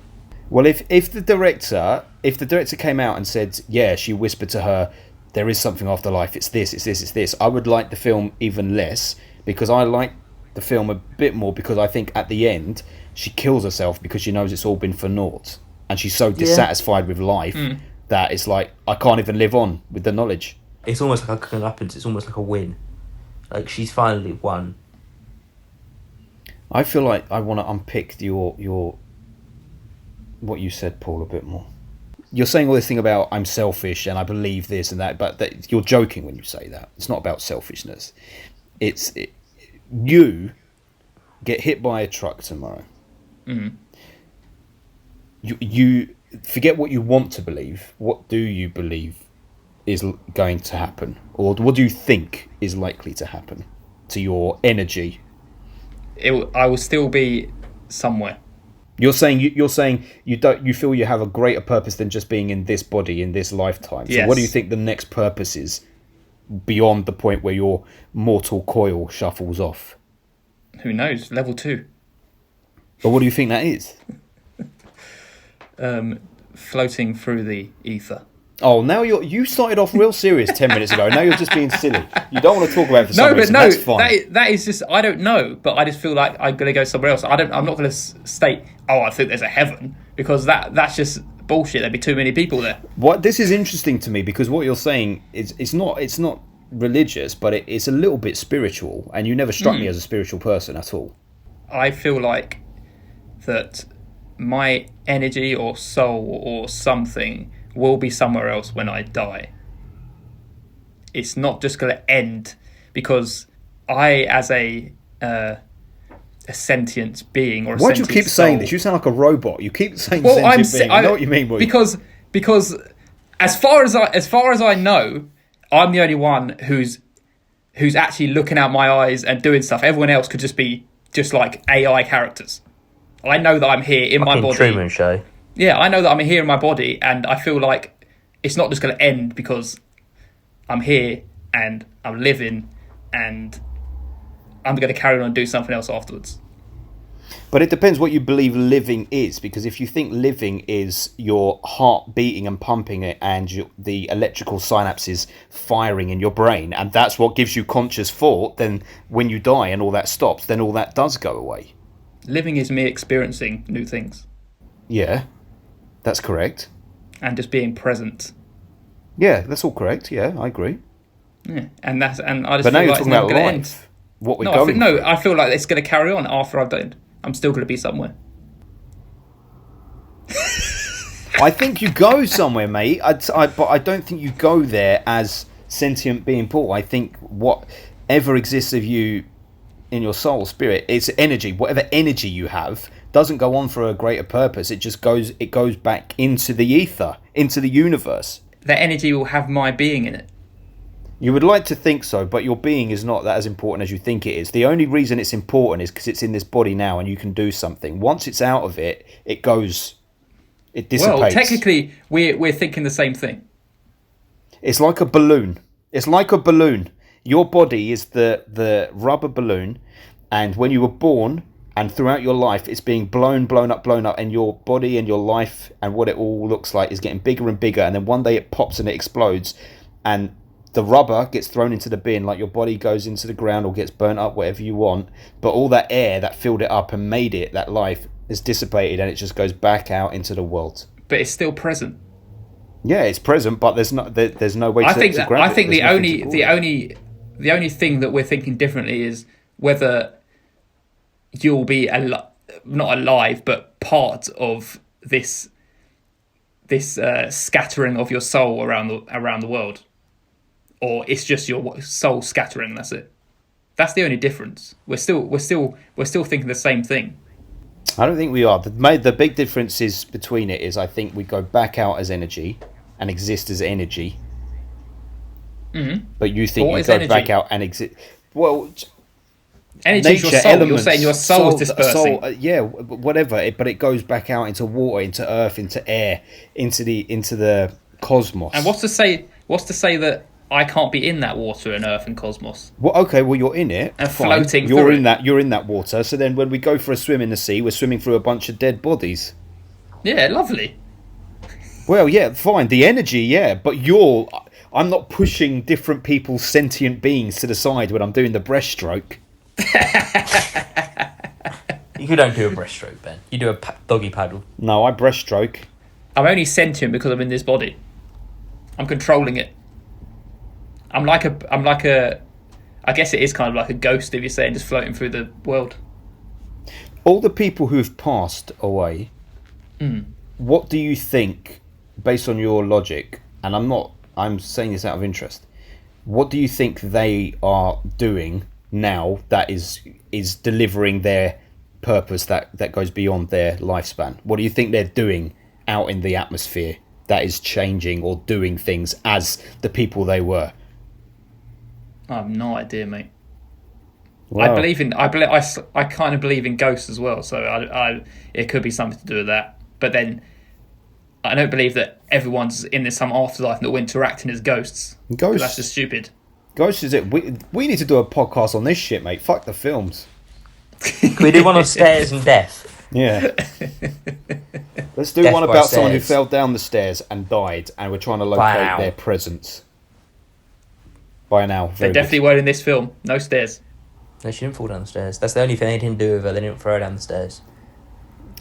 Well, if the director came out and said, yeah, she whispered to her, there is something after life, it's this, I would like the film even less, because I like the film a bit more, because I think at the end she kills herself because she knows it's all been for naught, and she's so dissatisfied with life that it's like, I can't even live on with the knowledge. It's almost like a comeuppance. It's almost like a win. Like she's finally won. I feel like I want to unpick your what you said, Paul, a bit more. You're saying all this thing about I'm selfish and I believe this and that, but you're joking when you say that. It's not about selfishness. You get hit by a truck tomorrow. Mm. You forget what you want to believe. What do you believe is going to happen, or what do you think is likely to happen to your energy? I will still be somewhere. You're saying you feel you have a greater purpose than just being in this body in this lifetime. So Yes. what do you think the next purpose is beyond the point where your mortal coil shuffles off? Who knows? Level 2. But what do you think that is? Floating through the ether. Oh, now you started off real serious 10 minutes ago. Now you're just being silly. You don't want to talk about it for some reason. That's fine. That is just, I don't know, but I just feel like I'm going to go somewhere else. I'm not going to state, I think there's a heaven, because that's just bullshit. There'd be too many people there. This is interesting to me, because what you're saying is it's not religious, but it's a little bit spiritual, and you never struck me as a spiritual person at all. I feel like that my energy or soul or something will be somewhere else when I die. It's not just going to end because I, as a sentient being or a Why do you sentient keep saying soul- this? You sound like a robot. You keep saying Well, sentient being. I know what you mean. Because as far as I know, I'm the only one who's actually looking out my eyes and doing stuff. Everyone else could just be just like AI characters. I know that I'm here in my body. Truman Show. Yeah, I know that I'm here in my body, and I feel like it's not just going to end because I'm here and I'm living and I'm going to carry on and do something else afterwards. But it depends what you believe living is, because if you think living is your heart beating and pumping it and the electrical synapses firing in your brain, and that's what gives you conscious thought, then when you die and all that stops, then all that does go away. Living is me experiencing new things. Yeah, that's correct. And just being present. Yeah, that's all correct. Yeah, I agree. Yeah, and I just But feel now you're like it's talking never about going to life. end. What we're going through. I feel like it's going to carry on after I've died. I'm still going to be somewhere. I think you go somewhere, mate. But I don't think you go there as sentient being Paul. I think whatever exists of you in your soul, spirit, it's energy. Whatever energy you have doesn't go on for a greater purpose. It just goes back into the ether, into the universe. That energy will have my being in it. You would like to think so, but your being is not that as important as you think it is. The only reason it's important is because it's in this body now and you can do something. Once it's out of it, it dissipates. Well, technically, we're thinking the same thing. It's like a balloon. It's like a balloon. Your body is the rubber balloon, and when you were born and throughout your life, it's being blown up, and your body and your life and what it all looks like is getting bigger and bigger, and then one day it pops and it explodes, and the rubber gets thrown into the bin, like your body goes into the ground or gets burnt up, whatever you want, but all that air that filled it up and made it, that life, is dissipated and it just goes back out into the world. But it's still present. Yeah, it's present, but there's no way to grab it. I think the only thing that we're thinking differently is whether you'll be not alive, but part of this scattering of your soul around the world, or it's just your soul scattering. That's it. That's the only difference. We're still thinking the same thing. I don't think we are. The big difference is between it is I think we go back out as energy and exist as energy. Mm-hmm. But you think you go back out and exist. Well, energy is your soul. Elements, you're saying your soul is dispersing. Yeah, whatever. But it goes back out into water, into earth, into air, into the cosmos. And what's to say that I can't be in that water and earth and cosmos? Well, okay, well you're in it and fine. Floating. You're in that. You're in that water. So then, when we go for a swim in the sea, we're swimming through a bunch of dead bodies. Yeah, lovely. Well, yeah, fine. The energy, yeah, but I'm not pushing different people's sentient beings to the side when I'm doing the breaststroke. You don't do a breaststroke, Ben. You do a doggy paddle. No, I breaststroke. I'm only sentient because I'm in this body. I'm controlling it. I'm like a. I guess it is kind of like a ghost, if you're saying, just floating through the world. All the people who've passed away. What do you think, based on your logic? And I'm saying this out of interest. What do you think they are doing now that is delivering their purpose that goes beyond their lifespan? What do you think they're doing out in the atmosphere that is changing or doing things as the people they were? I have no idea, mate. Wow. I kind of believe in ghosts as well, so it could be something to do with that. But then I don't believe that everyone's in some afterlife that we're interacting as ghosts. Ghosts. That's just stupid. Ghosts is it? We need to do a podcast on this shit, mate. Fuck the films. Can we do one on stairs and death? Yeah. Let's do Death one by about someone who stairs. fell down the stairs and died, and we're trying to locate their presence. By now, They definitely weren't in this film. No stairs. No, she didn't fall down the stairs. That's the only thing they didn't do with her. They didn't throw her down the stairs.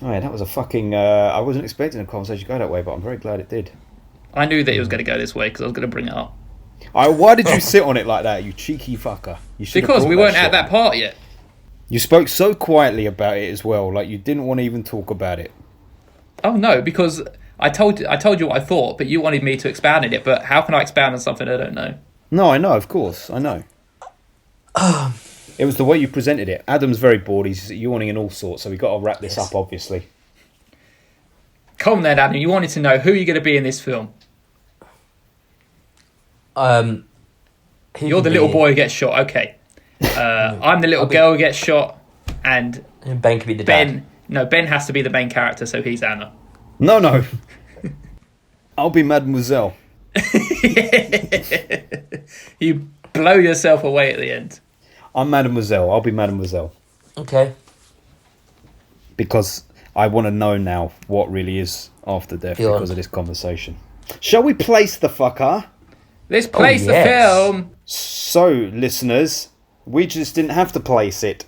Oh, yeah, that was a fucking... I wasn't expecting a conversation to go that way, but I'm very glad it did. I knew that it was going to go this way because I was going to bring it up. Why did you sit on it like that, you cheeky fucker? You should have Because brought we that weren't shit at that on. part yet. You spoke so quietly about it as well, like you didn't want to even talk about it. Oh no, because I told you what I thought, but you wanted me to expound on it. But how can I expound on something I don't know? No, I know, of course, I know. It was the way you presented it. Adam's very bored, he's yawning in all sorts, so we've got to wrap this up, obviously. Come on then, Adam, you wanted to know who you're going to be in this film. You're the little boy who gets shot, okay. I'm the little girl who gets shot, and Ben could be the dad. Ben has to be the main character, so he's Anna. No. I'll be Mademoiselle. You blow yourself away at the end. I'm Mademoiselle. I'll be Mademoiselle. Okay. because I want to know now what really is after death Go on. because of this conversation. Shall we place the fucker? Let's place the yes. film. So, listeners, we just didn't have to place it.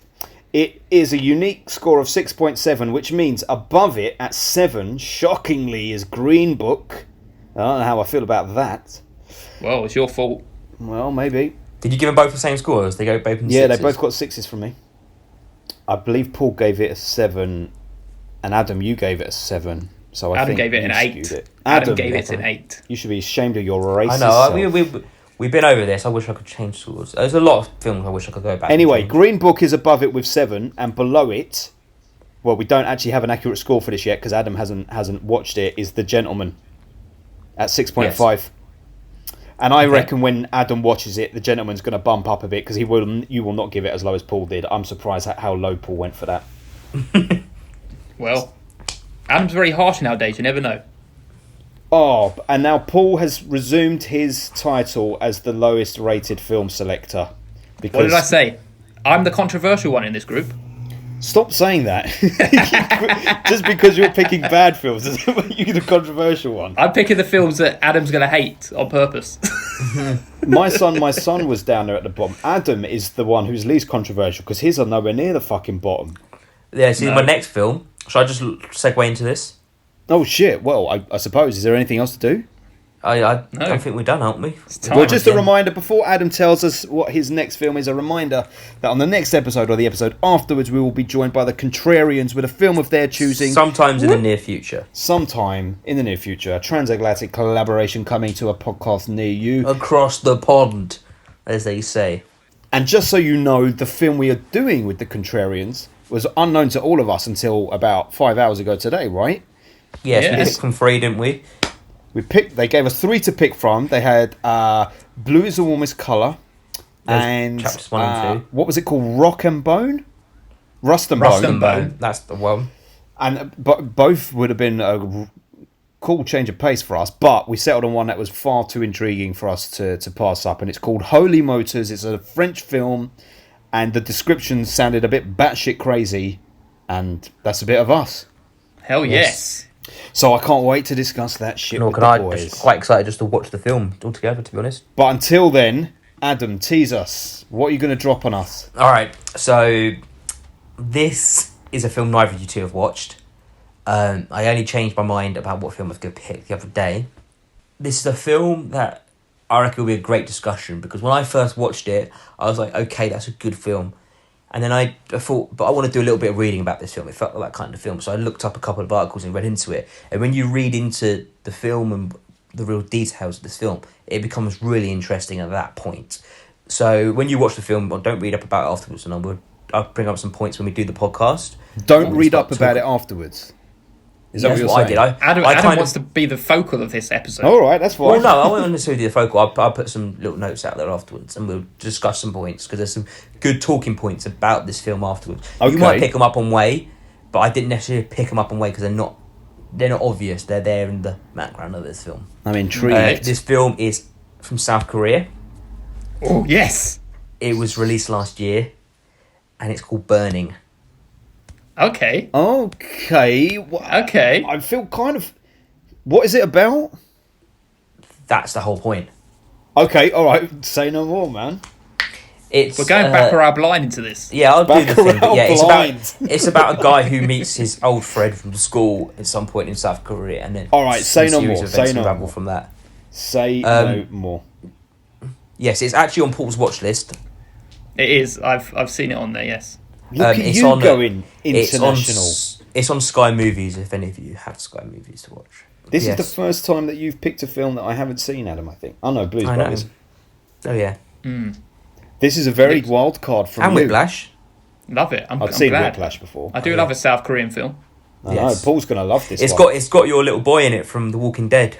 It is a unique score of 6.7, which means above it at 7, shockingly, is Green Book. I don't know how I feel about that. Well, it's your fault. Well, maybe. Did you give them both the same scores? They go both in Yeah, sixes? they both got 6s from me. I believe Paul gave it a 7, and Adam, you gave it a 7. So I Adam think gave it you an skewed 8. it. Adam gave it an 8. You should be ashamed of your racist I know. self. We've been over this. I wish I could change scores. There's a lot of films I wish I could go back. Anyway, and change. Green Book is above it with 7, and below it, well, we don't actually have an accurate score for this yet because Adam hasn't watched it, is The Gentleman at 6.5. Yes. And I reckon when Adam watches it, The Gentleman's going to bump up a bit because you will not give it as low as Paul did. I'm surprised at how low Paul went for that. Well, Adam's very harsh nowadays, you never know. Oh, and now Paul has resumed his title as the lowest rated film selector. Because What did I say? I'm the controversial one in this group. Stop saying that. Just because you're picking bad films doesn't make you the controversial one. I'm picking the films that Adam's going to hate on purpose. My son was down there at the bottom. Adam is the one who's least controversial because his are nowhere near the fucking bottom. Yeah, see, No. my next film. Shall I just segue into this? Oh shit! Well, I suppose, is there anything else to do? I No. don't think we're done, aren't we? time Well, just a again. reminder before Adam tells us what his next film is. A reminder that on the next episode or the episode afterwards, we will be joined by the Contrarians with a film of their choosing. Sometimes in the near future. Sometime in the near future, a transatlantic collaboration coming to a podcast near you. Across the pond, as they say. And just so you know, the film we are doing with the Contrarians was unknown to all of us until about 5 hours ago today, right? Yes, we Yes. picked from 3, didn't we? They gave us 3 to pick from. They had Blue is the Warmest Colour and chapters 1 and 2. what was it called? Rock and Bone? Rust and Rust Bone. and Bone. That's the one. And but both would have been a cool change of pace for us, but we settled on one that was far too intriguing for us to pass up, and it's called Holy Motors. It's a French film, and the description sounded a bit batshit crazy, and that's a bit of us. Hell yes. So I can't wait to discuss that shit Nor with can the I. boys. Just quite excited just to watch the film altogether, to be honest. But until then, Adam, tease us. What are you going to drop on us? All right, so this is a film neither of you two have watched. I only changed my mind about what film I was going to pick the other day. This is a film that I reckon will be a great discussion because when I first watched it, I was like, okay, that's a good film. And then I thought, but I want to do a little bit of reading about this film. It felt like that kind of film. So I looked up a couple of articles and read into it. And when you read into the film and the real details of this film, it becomes really interesting at that point. So when you watch the film, well, don't read up about it afterwards. And I'll bring up some points when we do the podcast. Don't When we read start up about it talking. afterwards. Is that That's what what you're I did. saying? Adam, I Adam kind wants of, to be the focal of this episode. All right, that's fine. Well, no, I won't necessarily do the focal. I'll put some little notes out there afterwards, and we'll discuss some points because there's some good talking points about this film afterwards. Okay. You might pick them up on way, but I didn't necessarily pick them up on way because they're not obvious. They're there in the background of this film. I'm intrigued. This film is from South Korea. Oh, yes. It was released last year, and it's called Burning. Okay. Okay. Okay. I feel kind of... What is it about? That's the whole point. Okay, all right. Say no more, man. It's We're going back around blind into this. Yeah, I'll do the thing. But yeah, Blind. it's about a guy who meets his old friend from school at some point in South Korea, and then All right, say some no series more, of events say no unravel more. from that. Say no more. Yes, it's actually on Paul's watch list. It is. I've seen it on there, yes. Look at it's you on, going It's international. it's on Sky Movies. If any of you have Sky Movies to watch, This Yes. is the first time that you've picked a film that I haven't seen, Adam, I think. Oh, no, Blues I know. Brothers. Oh yeah, This is a very wild card from and you. Whiplash. Love it. I'm I've seen glad. Whiplash before. I do love a South Korean film. I know, Yes. Paul's going to love this It's one. got your little boy in it from The Walking Dead.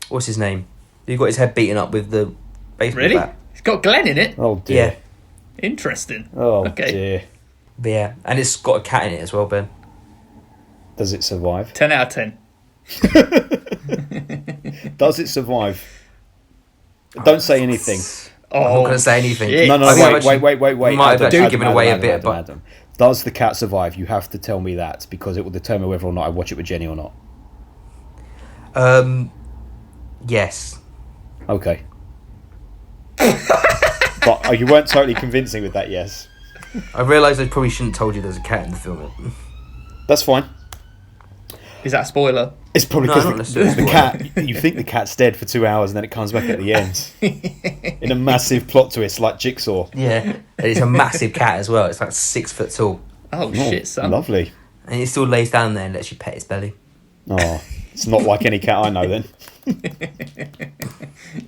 What's his name? He got his head beaten up with the baseball Really? bat. It's got Glenn in it. Oh, dear. Yeah, Interesting. Oh, Okay. dear. but yeah, and it's got a cat in it as well, Ben. Does it survive? 10 out of 10. Does it survive? Don't say anything. Oh, I'm not going to say anything. shit. No, no, I think I've wait. We might have Adam, actually Adam, given Adam, away Adam, a bit, Adam, but Adam. Does the cat survive? You have to tell me that, because it will determine whether or not I watch it with Jenny or not. Yes. Okay. But you weren't totally convincing with that yes. I realised I probably shouldn't have told you there's a cat in the film. That's fine. Is that a spoiler? It's probably No, not because necessarily. the cat, you think the cat's dead for 2 hours and then it comes back at the end. In a massive plot twist like Jigsaw. Yeah. And it's a massive cat as well. It's like 6 foot tall. Oh, shit, son. Lovely. And he still lays down there and lets you pet his belly. Oh, it's not like any cat I know then. But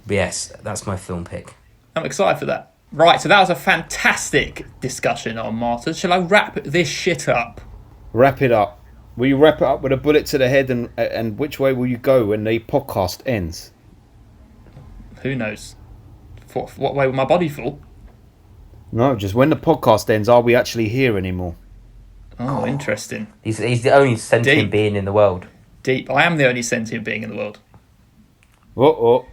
yes, that's my film pick. I'm excited for that. Right, so that was a fantastic discussion on Martyrs. Shall I wrap this shit up? Wrap it up. Will you wrap it up with a bullet to the head, and which way will you go when the podcast ends? Who knows? What way will my body fall? No, just when the podcast ends, are we actually here anymore? Oh, interesting. He's the only sentient Deep. being in the world. Deep. I am the only sentient being in the world. Oh.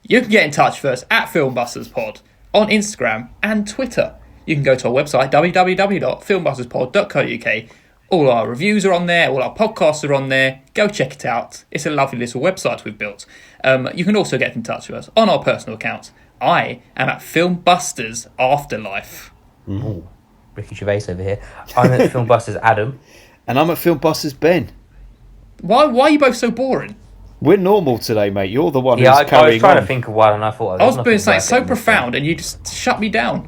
You can get in touch first at FilmbustersPod on Instagram and Twitter. You can go to our website, www.filmbusterspod.co.uk. All our reviews are on there, all our podcasts are on there. Go check it out. It's a lovely little website we've built. You can also get in touch with us on our personal accounts. I am at Filmbusters Afterlife. Ooh, Ricky Gervais over here. I'm at Filmbusters Adam. And I'm at Filmbusters Ben. Why are you both so boring? We're normal today, mate. You're the one Yeah, who's I carrying was trying on. to think of one and I thought... I was doing something so profound and you just shut me down.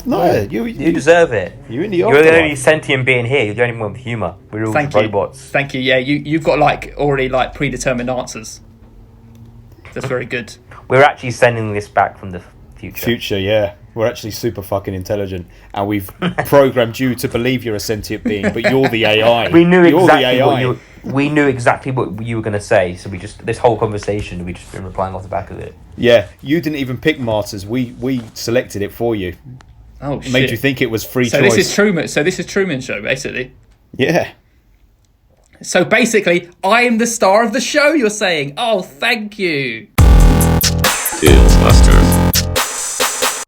No, You deserve it. You're in the You're the afterlife. only sentient being here. You're the only one with humour. We're all Thank you. robots. Thank you. Yeah, you've got already predetermined answers. That's very good. We're actually sending this back from the future. Future, yeah. We're actually super fucking intelligent, and we've programmed you to believe you're a sentient being, but you're the AI. We knew You're the exactly AI. we knew exactly what you were going to say, so this whole conversation, we just been replying off the back of it. Yeah, you didn't even pick Martyrs. We selected it for you. Oh shit! Made you think it was free so choice. this is Truman. So this is Truman Show, basically. Yeah. So basically, I am the star of the show. You're saying, oh, thank you. Filmbuster.